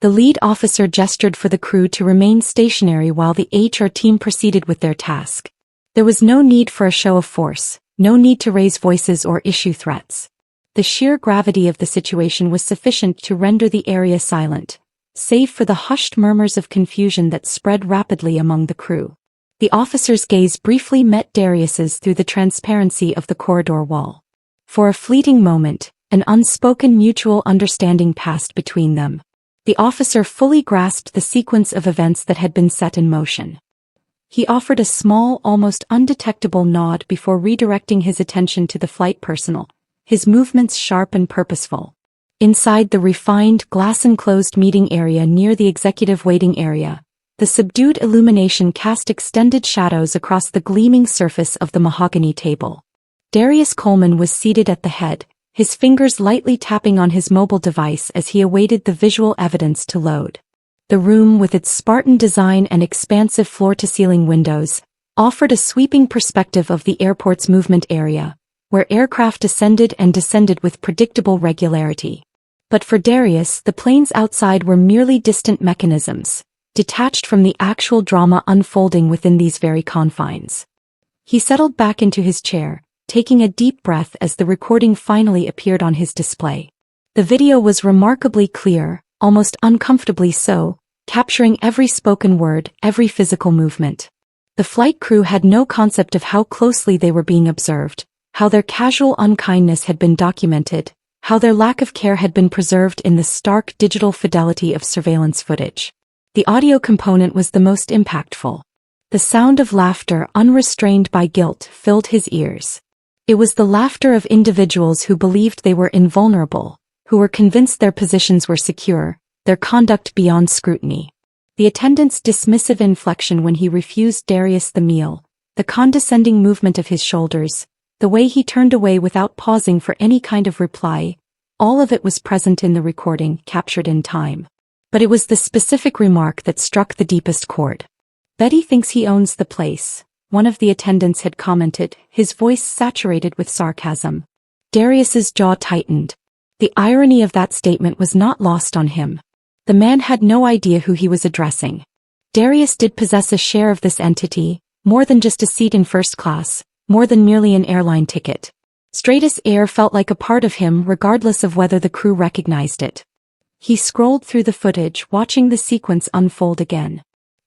The lead officer gestured for the crew to remain stationary while the HR team proceeded with their task. There was no need for a show of force, no need to raise voices or issue threats. The sheer gravity of the situation was sufficient to render the area silent, save for the hushed murmurs of confusion that spread rapidly among the crew. The officer's gaze briefly met Darius's through the transparency of the corridor wall. For a fleeting moment, an unspoken mutual understanding passed between them. The officer fully grasped the sequence of events that had been set in motion. He offered a small, almost undetectable nod before redirecting his attention to the flight personnel, his movements sharp and purposeful. Inside the refined, glass-enclosed meeting area near the executive waiting area, the subdued illumination cast extended shadows across the gleaming surface of the mahogany table. Darius Coleman was seated at the head, his fingers lightly tapping on his mobile device as he awaited the visual evidence to load. The room, with its Spartan design and expansive floor-to-ceiling windows, offered a sweeping perspective of the airport's movement area, where aircraft ascended and descended with predictable regularity. But for Darius, the planes outside were merely distant mechanisms, detached from the actual drama unfolding within these very confines. He settled back into his chair, taking a deep breath as the recording finally appeared on his display. The video was remarkably clear, almost uncomfortably so, capturing every spoken word, every physical movement. The flight crew had no concept of how closely they were being observed, how their casual unkindness had been documented, how their lack of care had been preserved in the stark digital fidelity of surveillance footage. The audio component was the most impactful. The sound of laughter, unrestrained by guilt, filled his ears. It was the laughter of individuals who believed they were invulnerable, who were convinced their positions were secure, their conduct beyond scrutiny. The attendant's dismissive inflection when he refused Darius the meal, the condescending movement of his shoulders, the way he turned away without pausing for any kind of reply, all of it was present in the recording, captured in time. But it was the specific remark that struck the deepest chord. "Betty thinks he owns the place," one of the attendants had commented, his voice saturated with sarcasm. Darius's jaw tightened. The irony of that statement was not lost on him. The man had no idea who he was addressing. Darius did possess a share of this entity, more than just a seat in first class, more than merely an airline ticket. Stratus Air felt like a part of him regardless of whether the crew recognized it. He scrolled through the footage, watching the sequence unfold again.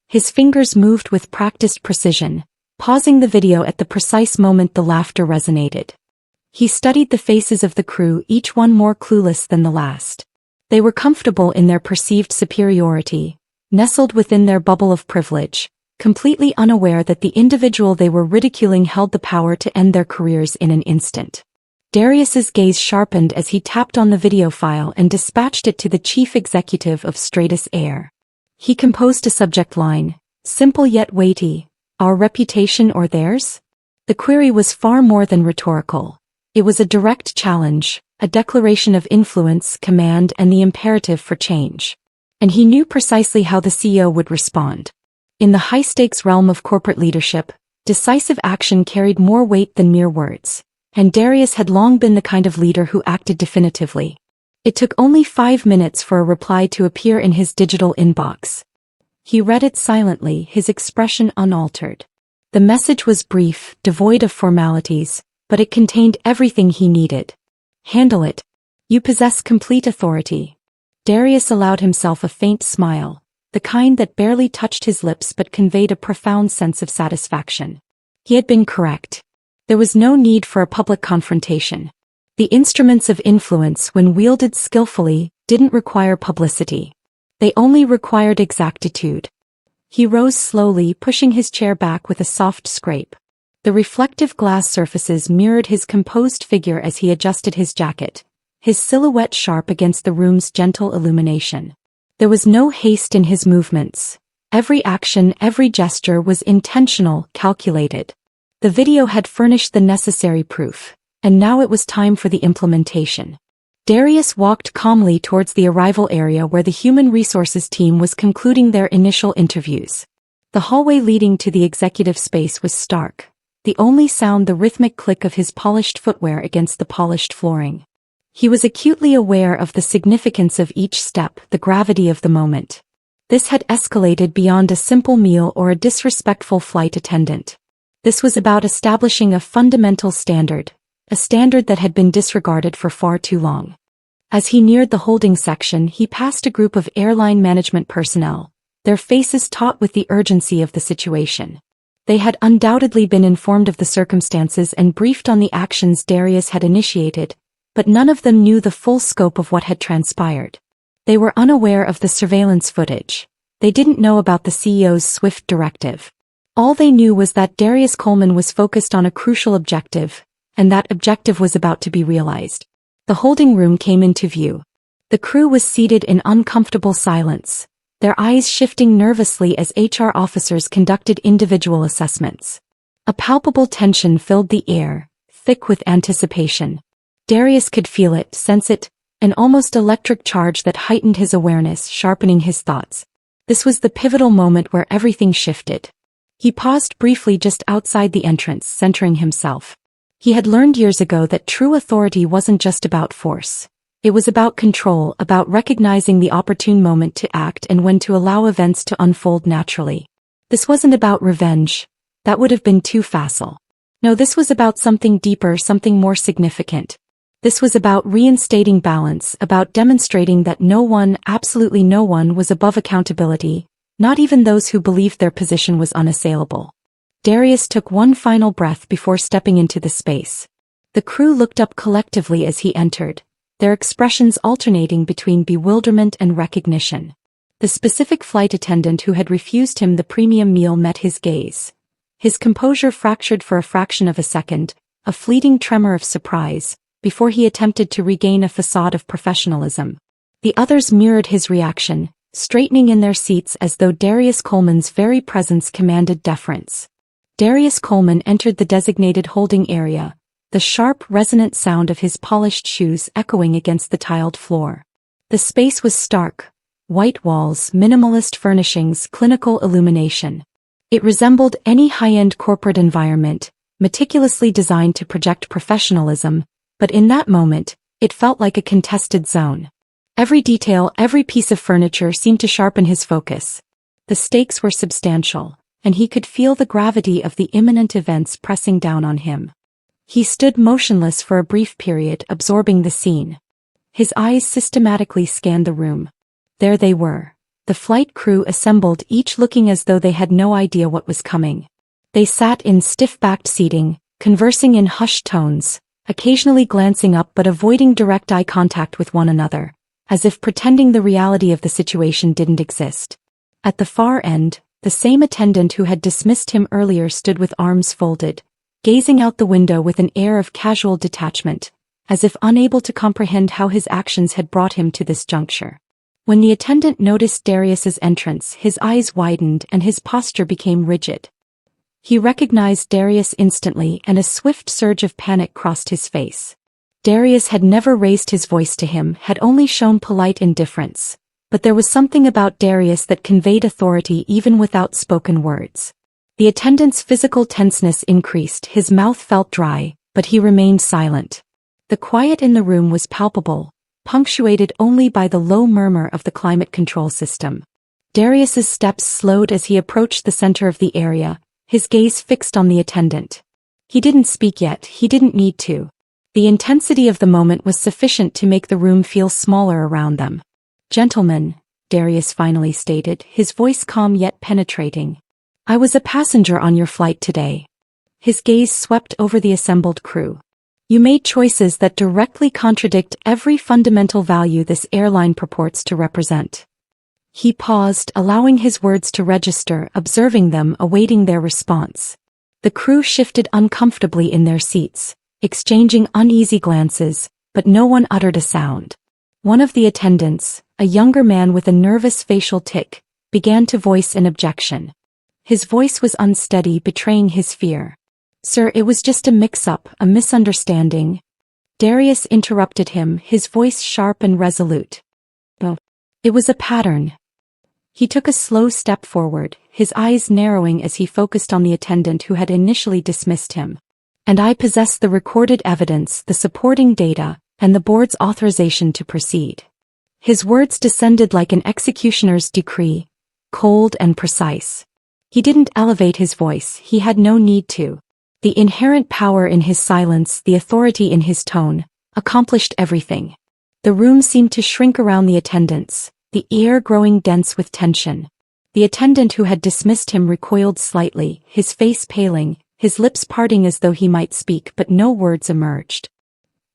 His fingers moved with practiced precision, pausing the video at the precise moment the laughter resonated. He studied the faces of the crew, each one more clueless than the last. They were comfortable in their perceived superiority, nestled within their bubble of privilege, completely unaware that the individual they were ridiculing held the power to end their careers in an instant. Darius's gaze sharpened as he tapped on the video file and dispatched it to the chief executive of Stratus Air. He composed a subject line, simple yet weighty, "Our reputation or theirs?" The query was far more than rhetorical. It was a direct challenge, a declaration of influence, command, and the imperative for change. And he knew precisely how the CEO would respond. In the high-stakes realm of corporate leadership, decisive action carried more weight than mere words, and Darius had long been the kind of leader who acted definitively. It took only 5 minutes for a reply to appear in his digital inbox. He read it silently, his expression unaltered. The message was brief, devoid of formalities, but it contained everything he needed. "Handle it. You possess complete authority." Darius allowed himself a faint smile, the kind that barely touched his lips but conveyed a profound sense of satisfaction. He had been correct. There was no need for a public confrontation. The instruments of influence, when wielded skillfully, didn't require publicity. They only required exactitude. He rose slowly, pushing his chair back with a soft scrape. The reflective glass surfaces mirrored his composed figure as he adjusted his jacket, his silhouette sharp against the room's gentle illumination. There was no haste in his movements. Every action, every gesture was intentional, calculated. The video had furnished the necessary proof, and now it was time for the implementation. Darius walked calmly towards the arrival area where the human resources team was concluding their initial interviews. The hallway leading to the executive space was stark, the only sound the rhythmic click of his polished footwear against the polished flooring. He was acutely aware of the significance of each step, the gravity of the moment. This had escalated beyond a simple meal or a disrespectful flight attendant. This was about establishing a fundamental standard, a standard that had been disregarded for far too long. As he neared the holding section, he passed a group of airline management personnel, their faces taut with the urgency of the situation. They had undoubtedly been informed of the circumstances and briefed on the actions Darius had initiated, but none of them knew the full scope of what had transpired. They were unaware of the surveillance footage. They didn't know about the CEO's swift directive. All they knew was that Darius Coleman was focused on a crucial objective, and that objective was about to be realized. The holding room came into view. The crew was seated in uncomfortable silence, their eyes shifting nervously as HR officers conducted individual assessments. A palpable tension filled the air, thick with anticipation. Darius could feel it, sense it, an almost electric charge that heightened his awareness, sharpening his thoughts. This was the pivotal moment where everything shifted. He paused briefly just outside the entrance, centering himself. He had learned years ago that true authority wasn't just about force. It was about control, about recognizing the opportune moment to act and when to allow events to unfold naturally. This wasn't about revenge. That would have been too facile. No, this was about something deeper, something more significant. This was about reinstating balance, about demonstrating that no one, absolutely no one, was above accountability, not even those who believed their position was unassailable. Darius took one final breath before stepping into the space. The crew looked up collectively as he entered, their expressions alternating between bewilderment and recognition. The specific flight attendant who had refused him the premium meal met his gaze. His composure fractured for a fraction of a second, a fleeting tremor of surprise, before he attempted to regain a facade of professionalism. The others mirrored his reaction, straightening in their seats as though Darius Coleman's very presence commanded deference. Darius Coleman entered the designated holding area, the sharp, resonant sound of his polished shoes echoing against the tiled floor. The space was stark. White walls, minimalist furnishings, clinical illumination. It resembled any high-end corporate environment, meticulously designed to project professionalism, but in that moment, it felt like a contested zone. Every detail, every piece of furniture seemed to sharpen his focus. The stakes were substantial, and he could feel the gravity of the imminent events pressing down on him. He stood motionless for a brief period, absorbing the scene. His eyes systematically scanned the room. There they were, the flight crew assembled, each looking as though they had no idea what was coming. They sat in stiff-backed seating, conversing in hushed tones, occasionally glancing up but avoiding direct eye contact with one another, as if pretending the reality of the situation didn't exist. At the far end, the same attendant who had dismissed him earlier stood with arms folded, gazing out the window with an air of casual detachment, as if unable to comprehend how his actions had brought him to this juncture. When the attendant noticed Darius's entrance, his eyes widened and his posture became rigid. He recognized Darius instantly, and a swift surge of panic crossed his face. Darius had never raised his voice to him, had only shown polite indifference. But there was something about Darius that conveyed authority even without spoken words. The attendant's physical tenseness increased, his mouth felt dry, but he remained silent. The quiet in the room was palpable, punctuated only by the low murmur of the climate control system. Darius's steps slowed as he approached the center of the area, his gaze fixed on the attendant. He didn't speak yet, he didn't need to. The intensity of the moment was sufficient to make the room feel smaller around them. "Gentlemen," Darius finally stated, his voice calm yet penetrating. "I was a passenger on your flight today." His gaze swept over the assembled crew. "You made choices that directly contradict every fundamental value this airline purports to represent." He paused, allowing his words to register, observing them, awaiting their response. The crew shifted uncomfortably in their seats, exchanging uneasy glances, but no one uttered a sound. One of the attendants, a younger man with a nervous facial tic, began to voice an objection. His voice was unsteady, betraying his fear. "Sir, it was just a mix-up, a misunderstanding." Darius interrupted him, his voice sharp and resolute. "Oh, it was a pattern." He took a slow step forward, his eyes narrowing as he focused on the attendant who had initially dismissed him. "And I possess the recorded evidence, the supporting data, and the board's authorization to proceed." His words descended like an executioner's decree, cold and precise. He didn't elevate his voice, he had no need to. The inherent power in his silence, the authority in his tone, accomplished everything. The room seemed to shrink around the attendants, the air growing dense with tension. The attendant who had dismissed him recoiled slightly, his face paling, his lips parting as though he might speak, but no words emerged.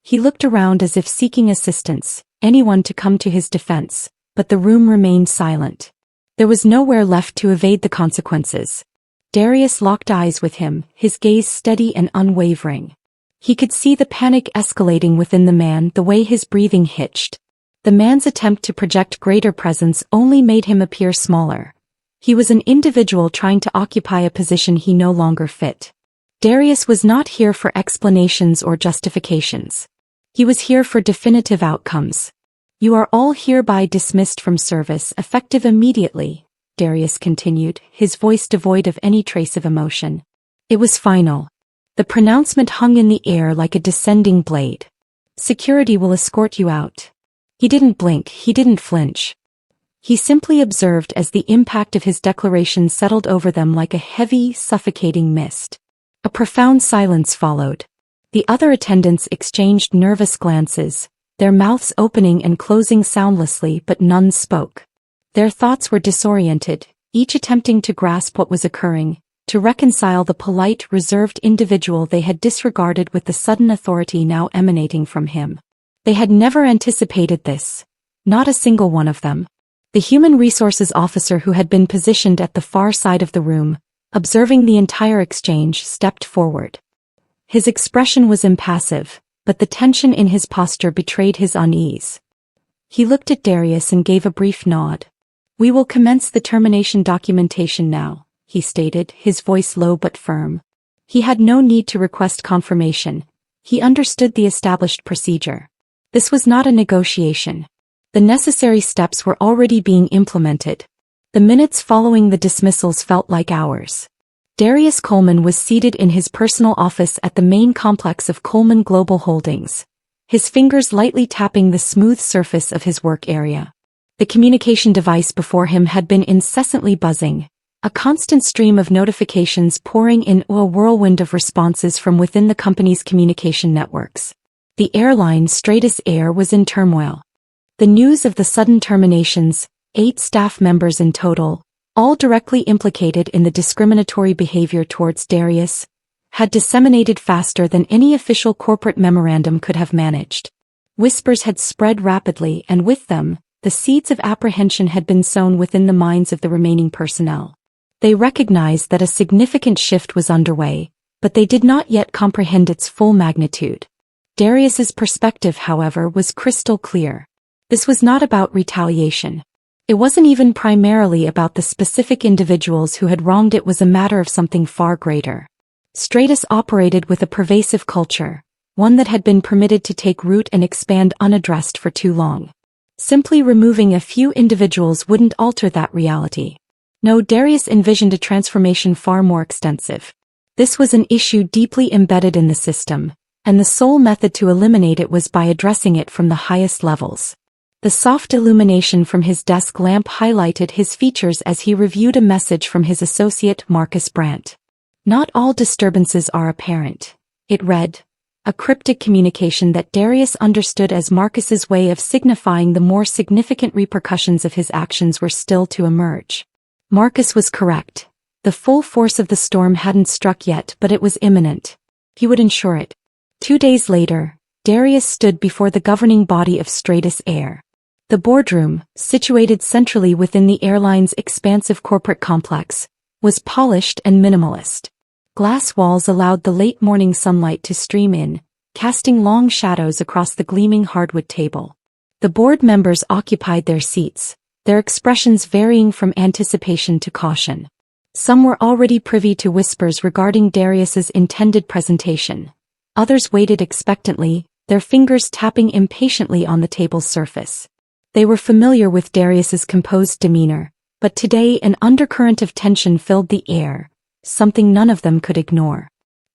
He looked around as if seeking assistance, anyone to come to his defense, but the room remained silent. There was nowhere left to evade the consequences. Darius locked eyes with him, his gaze steady and unwavering. He could see the panic escalating within the man, the way his breathing hitched. The man's attempt to project greater presence only made him appear smaller. He was an individual trying to occupy a position he no longer fit. Darius was not here for explanations or justifications. He was here for definitive outcomes. "You are all hereby dismissed from service, effective immediately," Darius continued, his voice devoid of any trace of emotion. It was final. The pronouncement hung in the air like a descending blade. "Security will escort you out." He didn't blink, he didn't flinch. He simply observed as the impact of his declaration settled over them like a heavy, suffocating mist. A profound silence followed. The other attendants exchanged nervous glances, their mouths opening and closing soundlessly, but none spoke. Their thoughts were disoriented, each attempting to grasp what was occurring, to reconcile the polite, reserved individual they had disregarded with the sudden authority now emanating from him. They had never anticipated this. Not a single one of them. The human resources officer who had been positioned at the far side of the room, observing the entire exchange, stepped forward. His expression was impassive, but the tension in his posture betrayed his unease. He looked at Darius and gave a brief nod. "We will commence the termination documentation now," he stated, his voice low but firm. He had no need to request confirmation. He understood the established procedure. This was not a negotiation. The necessary steps were already being implemented. The minutes following the dismissals felt like hours. Darius Coleman was seated in his personal office at the main complex of Coleman Global Holdings, his fingers lightly tapping the smooth surface of his work area. The communication device before him had been incessantly buzzing, a constant stream of notifications pouring in, a whirlwind of responses from within the company's communication networks. The airline Stratus Air was in turmoil. The news of the sudden terminations, 8 staff members in total, all directly implicated in the discriminatory behavior towards Darius, had disseminated faster than any official corporate memorandum could have managed. Whispers had spread rapidly, and with them, the seeds of apprehension had been sown within the minds of the remaining personnel. They recognized that a significant shift was underway, but they did not yet comprehend its full magnitude. Darius's perspective, however, was crystal clear. This was not about retaliation. It wasn't even primarily about the specific individuals who had wronged. It was a matter of something far greater. Stratus operated with a pervasive culture, one that had been permitted to take root and expand unaddressed for too long. Simply removing a few individuals wouldn't alter that reality. No, Darius envisioned a transformation far more extensive. This was an issue deeply embedded in the system, and the sole method to eliminate it was by addressing it from the highest levels. The soft illumination from his desk lamp highlighted his features as he reviewed a message from his associate Marcus Brandt. "Not all disturbances are apparent," it read, a cryptic communication that Darius understood as Marcus's way of signifying the more significant repercussions of his actions were still to emerge. Marcus was correct. The full force of the storm hadn't struck yet, but it was imminent. He would ensure it. 2 days later, Darius stood before the governing body of Stratus Air. The boardroom, situated centrally within the airline's expansive corporate complex, was polished and minimalist. Glass walls allowed the late morning sunlight to stream in, casting long shadows across the gleaming hardwood table. The board members occupied their seats, their expressions varying from anticipation to caution. Some were already privy to whispers regarding Darius's intended presentation. Others waited expectantly, their fingers tapping impatiently on the table's surface. They were familiar with Darius's composed demeanor, but today an undercurrent of tension filled the air, something none of them could ignore.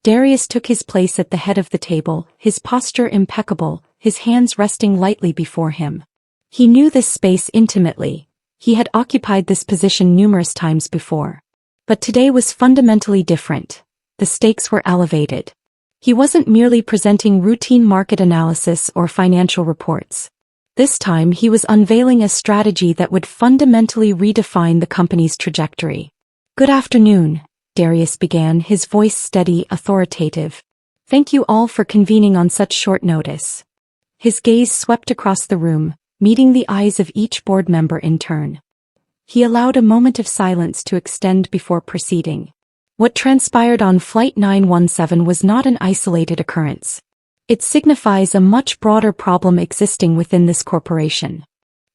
Darius took his place at the head of the table, his posture impeccable, his hands resting lightly before him. He knew this space intimately. He had occupied this position numerous times before. But today was fundamentally different. The stakes were elevated. He wasn't merely presenting routine market analysis or financial reports. This time he was unveiling a strategy that would fundamentally redefine the company's trajectory. "Good afternoon," Darius began, his voice steady, authoritative. "Thank you all for convening on such short notice." His gaze swept across the room, meeting the eyes of each board member in turn. He allowed a moment of silence to extend before proceeding. What transpired on Flight 917 was not an isolated occurrence. It signifies a much broader problem existing within this corporation.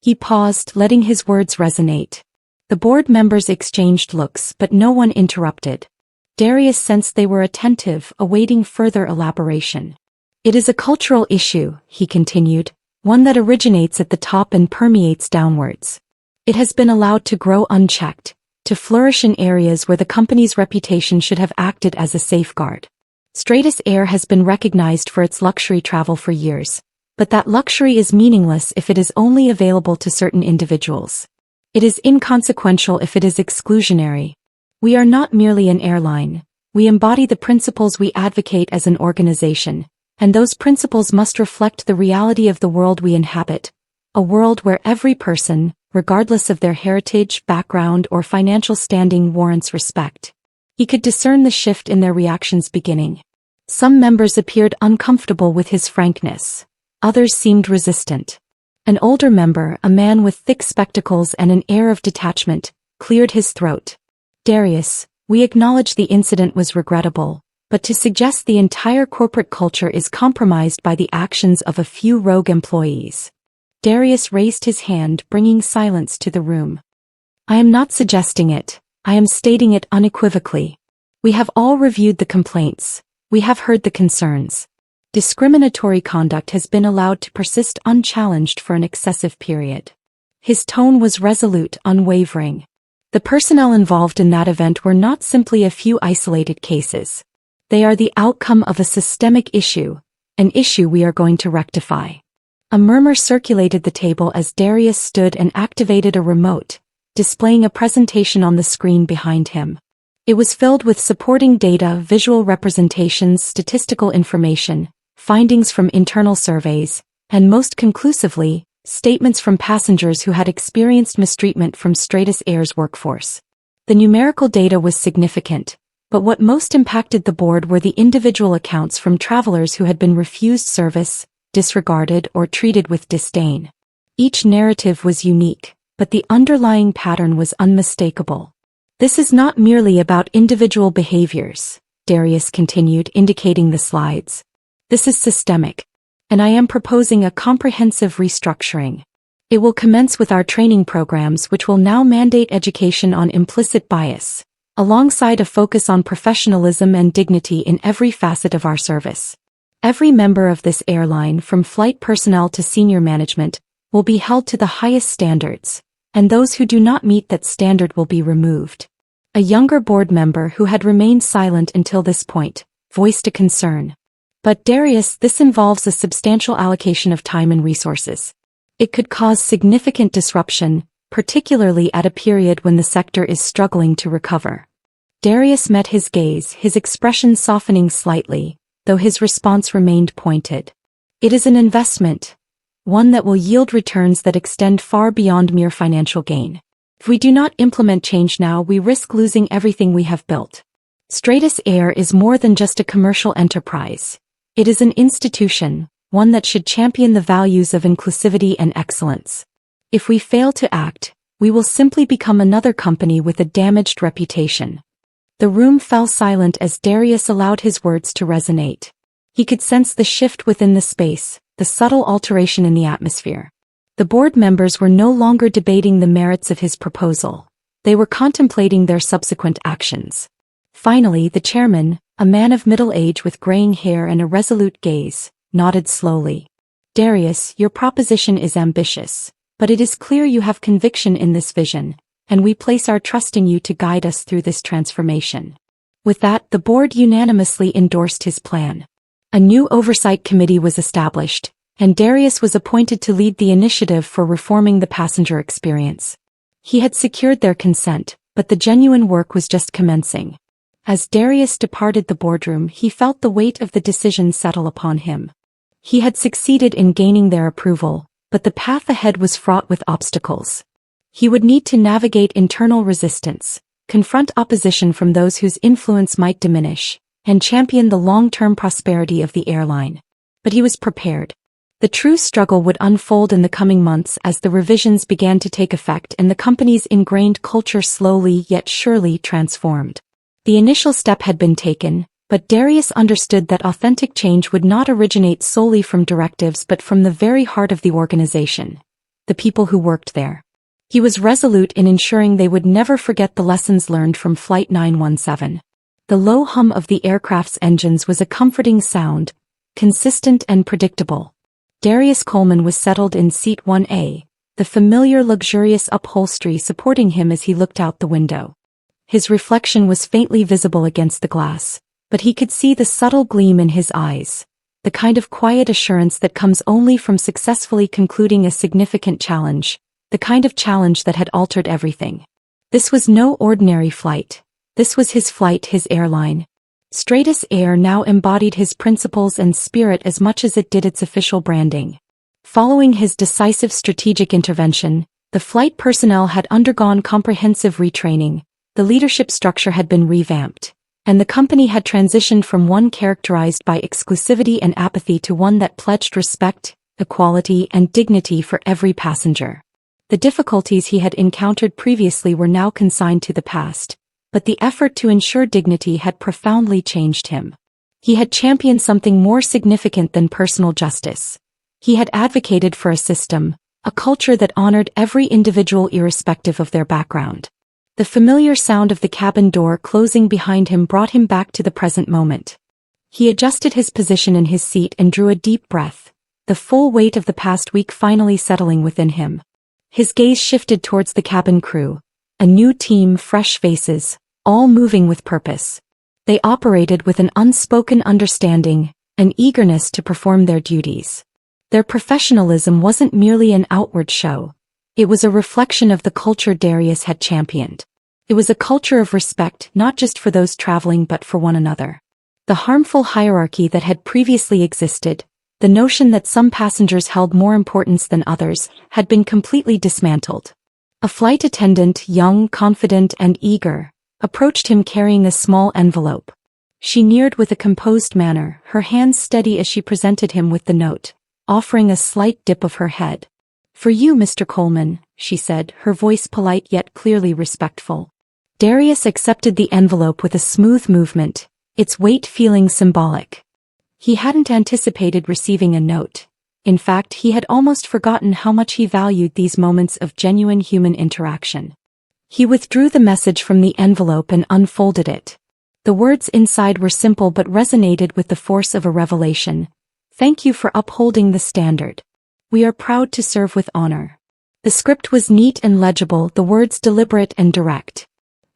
He paused, letting his words resonate. The board members exchanged looks, but no one interrupted. Darius sensed they were attentive, awaiting further elaboration. "It is a cultural issue," he continued, "one that originates at the top and permeates downwards. It has been allowed to grow unchecked, to flourish in areas where the company's reputation should have acted as a safeguard. Stratus Air has been recognized for its luxury travel for years, but that luxury is meaningless if it is only available to certain individuals. It is inconsequential if it is exclusionary. We are not merely an airline. We embody the principles we advocate as an organization, and those principles must reflect the reality of the world we inhabit, a world where every person, regardless of their heritage, background, or financial standing, warrants respect." He could discern the shift in their reactions beginning. Some members appeared uncomfortable with his frankness. Others seemed resistant. An older member, a man with thick spectacles and an air of detachment, cleared his throat. "Darius, we acknowledge the incident was regrettable, but to suggest the entire corporate culture is compromised by the actions of a few rogue employees." Darius raised his hand, bringing silence to the room. "I am not suggesting it. I am stating it unequivocally. We have all reviewed the complaints. We have heard the concerns. Discriminatory conduct has been allowed to persist unchallenged for an excessive period." His tone was resolute, unwavering. The personnel involved in that event were not simply a few isolated cases. They are the outcome of a systemic issue, an issue we are going to rectify. A murmur circulated the table as Darius stood and activated a remote, displaying a presentation on the screen behind him. It was filled with supporting data, visual representations, statistical information, findings from internal surveys, and most conclusively, statements from passengers who had experienced mistreatment from Stratus Air's workforce. The numerical data was significant, but what most impacted the board were the individual accounts from travelers who had been refused service, disregarded, or treated with disdain. Each narrative was unique, but the underlying pattern was unmistakable. "This is not merely about individual behaviors," Darius continued, indicating the slides. "This is systemic, and I am proposing a comprehensive restructuring. It will commence with our training programs, which will now mandate education on implicit bias, alongside a focus on professionalism and dignity in every facet of our service. Every member of this airline, from flight personnel to senior management, will be held to the highest standards, and those who do not meet that standard will be removed." A younger board member who had remained silent until this point voiced a concern. "But Darius, this involves a substantial allocation of time and resources. It could cause significant disruption, particularly at a period when the sector is struggling to recover." Darius met his gaze, his expression softening slightly, though his response remained pointed. "It is an investment, one that will yield returns that extend far beyond mere financial gain. If we do not implement change now, we risk losing everything we have built. Stratus Air is more than just a commercial enterprise. It is an institution, one that should champion the values of inclusivity and excellence. If we fail to act, we will simply become another company with a damaged reputation." The room fell silent as Darius allowed his words to resonate. He could sense the shift within the space, the subtle alteration in the atmosphere. The board members were no longer debating the merits of his proposal. They were contemplating their subsequent actions. Finally, the chairman, a man of middle age with graying hair and a resolute gaze, nodded slowly. "Darius, your proposition is ambitious, but it is clear you have conviction in this vision, and we place our trust in you to guide us through this transformation." With that, the board unanimously endorsed his plan. A new oversight committee was established, and Darius was appointed to lead the initiative for reforming the passenger experience. He had secured their consent, but the genuine work was just commencing. As Darius departed the boardroom, he felt the weight of the decision settle upon him. He had succeeded in gaining their approval, but the path ahead was fraught with obstacles. He would need to navigate internal resistance, confront opposition from those whose influence might diminish, and champion the long-term prosperity of the airline. But he was prepared. The true struggle would unfold in the coming months as the revisions began to take effect and the company's ingrained culture slowly yet surely transformed. The initial step had been taken, but Darius understood that authentic change would not originate solely from directives but from the very heart of the organization, the people who worked there. He was resolute in ensuring they would never forget the lessons learned from Flight 917. The low hum of the aircraft's engines was a comforting sound, consistent and predictable. Darius Coleman was settled in Seat 1A, the familiar luxurious upholstery supporting him as he looked out the window. His reflection was faintly visible against the glass, but he could see the subtle gleam in his eyes, the kind of quiet assurance that comes only from successfully concluding a significant challenge, the kind of challenge that had altered everything. This was no ordinary flight. This was his flight, his airline. Stratus Air now embodied his principles and spirit as much as it did its official branding. Following his decisive strategic intervention, the flight personnel had undergone comprehensive retraining, the leadership structure had been revamped, and the company had transitioned from one characterized by exclusivity and apathy to one that pledged respect, equality, and dignity for every passenger. The difficulties he had encountered previously were now consigned to the past, but the effort to ensure dignity had profoundly changed him. He had championed something more significant than personal justice. He had advocated for a system, a culture that honored every individual irrespective of their background. The familiar sound of the cabin door closing behind him brought him back to the present moment. He adjusted his position in his seat and drew a deep breath, the full weight of the past week finally settling within him. His gaze shifted towards the cabin crew, a new team, fresh faces, all moving with purpose. They operated with an unspoken understanding, an eagerness to perform their duties. Their professionalism wasn't merely an outward show. It was a reflection of the culture Darius had championed. It was a culture of respect not just for those traveling but for one another. The harmful hierarchy that had previously existed, the notion that some passengers held more importance than others, had been completely dismantled. A flight attendant, young, confident, and eager, approached him carrying a small envelope. She neared with a composed manner, her hands steady as she presented him with the note, offering a slight dip of her head. "For you, Mr. Coleman," she said, her voice polite yet clearly respectful. Darius accepted the envelope with a smooth movement, its weight feeling symbolic. He hadn't anticipated receiving a note. In fact, he had almost forgotten how much he valued these moments of genuine human interaction. He withdrew the message from the envelope and unfolded it. The words inside were simple but resonated with the force of a revelation. "Thank you for upholding the standard. We are proud to serve with honor." The script was neat and legible, the words deliberate and direct.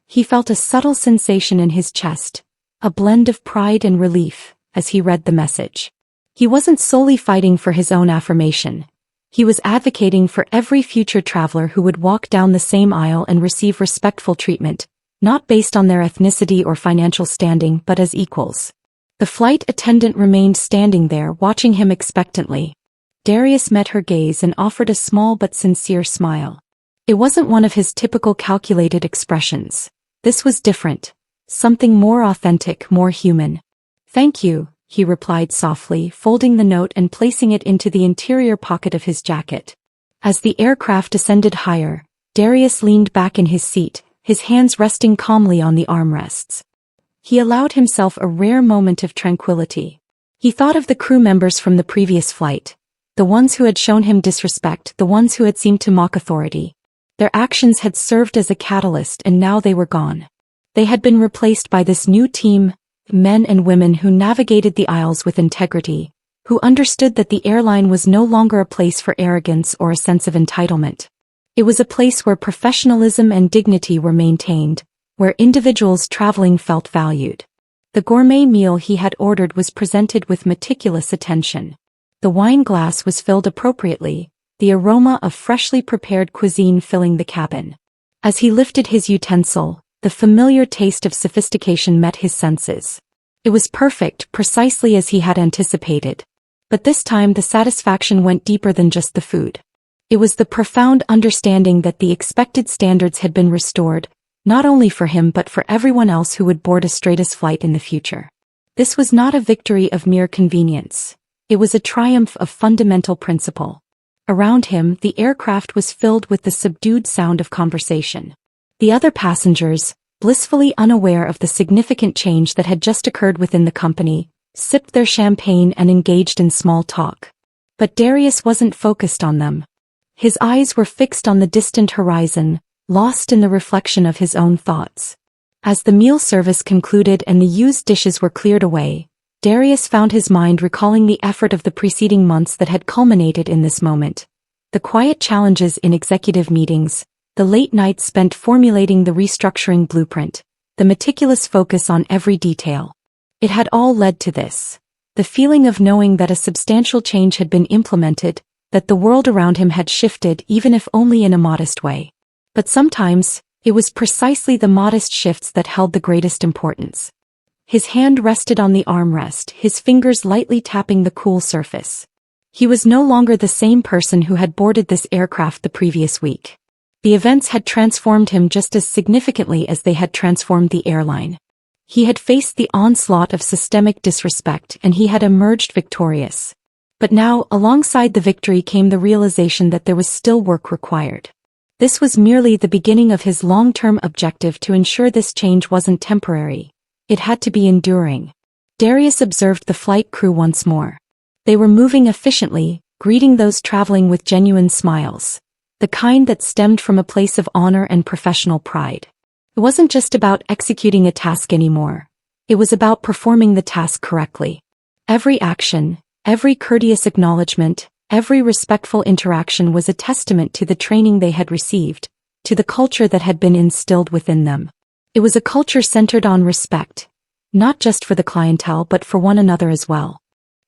He felt a subtle sensation in his chest, a blend of pride and relief, as he read the message. He wasn't solely fighting for his own affirmation. He was advocating for every future traveler who would walk down the same aisle and receive respectful treatment, not based on their ethnicity or financial standing but as equals. The flight attendant remained standing there, watching him expectantly. Darius met her gaze and offered a small but sincere smile. It wasn't one of his typical calculated expressions. This was different, something more authentic, more human. "Thank you," he replied softly, folding the note and placing it into the interior pocket of his jacket. As the aircraft descended higher, Darius leaned back in his seat, his hands resting calmly on the armrests. He allowed himself a rare moment of tranquility. He thought of the crew members from the previous flight, the ones who had shown him disrespect, the ones who had seemed to mock authority. Their actions had served as a catalyst and now they were gone. They had been replaced by this new team, men and women who navigated the aisles with integrity, who understood that the airline was no longer a place for arrogance or a sense of entitlement. It was a place where professionalism and dignity were maintained, where individuals traveling felt valued. The gourmet meal he had ordered was presented with meticulous attention. The wine glass was filled appropriately, the aroma of freshly prepared cuisine filling the cabin. As he lifted his utensil, the familiar taste of sophistication met his senses. It was perfect, precisely as he had anticipated. But this time the satisfaction went deeper than just the food. It was the profound understanding that the expected standards had been restored, not only for him but for everyone else who would board a Stratus flight in the future. This was not a victory of mere convenience. It was a triumph of fundamental principle. Around him, the aircraft was filled with the subdued sound of conversation. The other passengers, blissfully unaware of the significant change that had just occurred within the company, sipped their champagne and engaged in small talk. But Darius wasn't focused on them. His eyes were fixed on the distant horizon, lost in the reflection of his own thoughts. As the meal service concluded and the used dishes were cleared away, Darius found his mind recalling the effort of the preceding months that had culminated in this moment. The quiet challenges in executive meetings, the late nights spent formulating the restructuring blueprint, the meticulous focus on every detail. It had all led to this. The feeling of knowing that a substantial change had been implemented, that the world around him had shifted even if only in a modest way. But sometimes, it was precisely the modest shifts that held the greatest importance. His hand rested on the armrest, his fingers lightly tapping the cool surface. He was no longer the same person who had boarded this aircraft the previous week. The events had transformed him just as significantly as they had transformed the airline. He had faced the onslaught of systemic disrespect and he had emerged victorious. But now, alongside the victory came the realization that there was still work required. This was merely the beginning of his long-term objective to ensure this change wasn't temporary. It had to be enduring. Darius observed the flight crew once more. They were moving efficiently, greeting those traveling with genuine smiles, the kind that stemmed from a place of honor and professional pride. It wasn't just about executing a task anymore. It was about performing the task correctly. Every action, every courteous acknowledgement, every respectful interaction was a testament to the training they had received, to the culture that had been instilled within them. It was a culture centered on respect, not just for the clientele but for one another as well.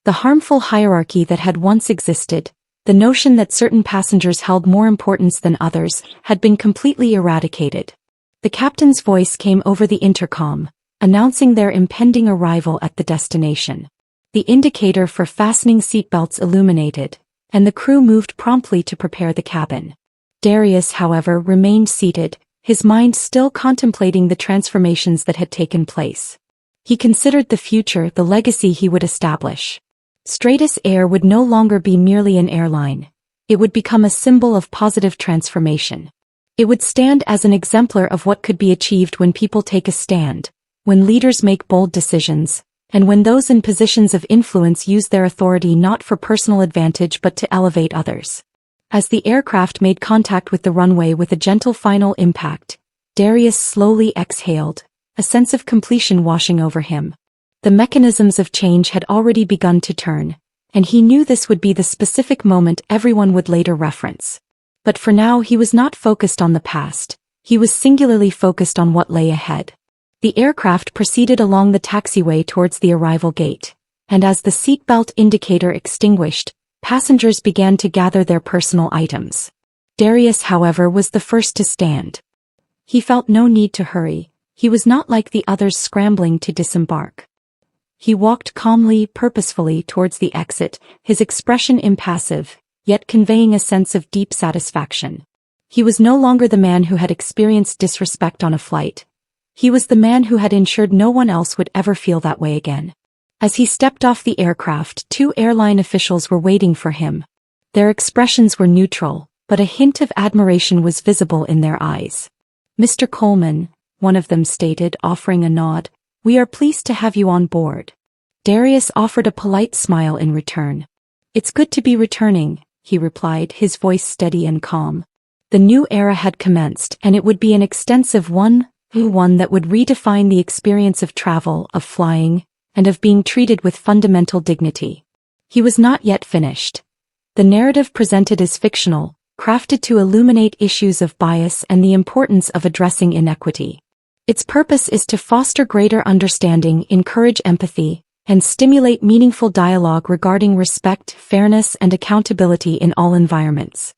The harmful hierarchy that had once existed, the notion that certain passengers held more importance than others, had been completely eradicated. The captain's voice came over the intercom, announcing their impending arrival at the destination. The indicator for fastening seatbelts illuminated, and the crew moved promptly to prepare the cabin. Darius, however, remained seated, his mind still contemplating the transformations that had taken place. He considered the future, the legacy he would establish. Stratus Air would no longer be merely an airline. It would become a symbol of positive transformation. It would stand as an exemplar of what could be achieved when people take a stand, when leaders make bold decisions, and when those in positions of influence use their authority not for personal advantage but to elevate others. As the aircraft made contact with the runway with a gentle final impact, Darius slowly exhaled, a sense of completion washing over him. The mechanisms of change had already begun to turn, and he knew this would be the specific moment everyone would later reference. But for now he was not focused on the past, he was singularly focused on what lay ahead. The aircraft proceeded along the taxiway towards the arrival gate, and as the seatbelt indicator extinguished, passengers began to gather their personal items. Darius, however, was the first to stand. He felt no need to hurry, he was not like the others scrambling to disembark. He walked calmly, purposefully towards the exit, his expression impassive, yet conveying a sense of deep satisfaction. He was no longer the man who had experienced disrespect on a flight. He was the man who had ensured no one else would ever feel that way again. As he stepped off the aircraft, 2 airline officials were waiting for him. Their expressions were neutral, but a hint of admiration was visible in their eyes. "Mr. Coleman," one of them stated, offering a nod, "we are pleased to have you on board." Darius offered a polite smile in return. "It's good to be returning," he replied, his voice steady and calm. The new era had commenced, and it would be an extensive one that would redefine the experience of travel, of flying, and of being treated with fundamental dignity. He was not yet finished. The narrative presented is fictional, crafted to illuminate issues of bias and the importance of addressing inequity. Its purpose is to foster greater understanding, encourage empathy, and stimulate meaningful dialogue regarding respect, fairness, and accountability in all environments.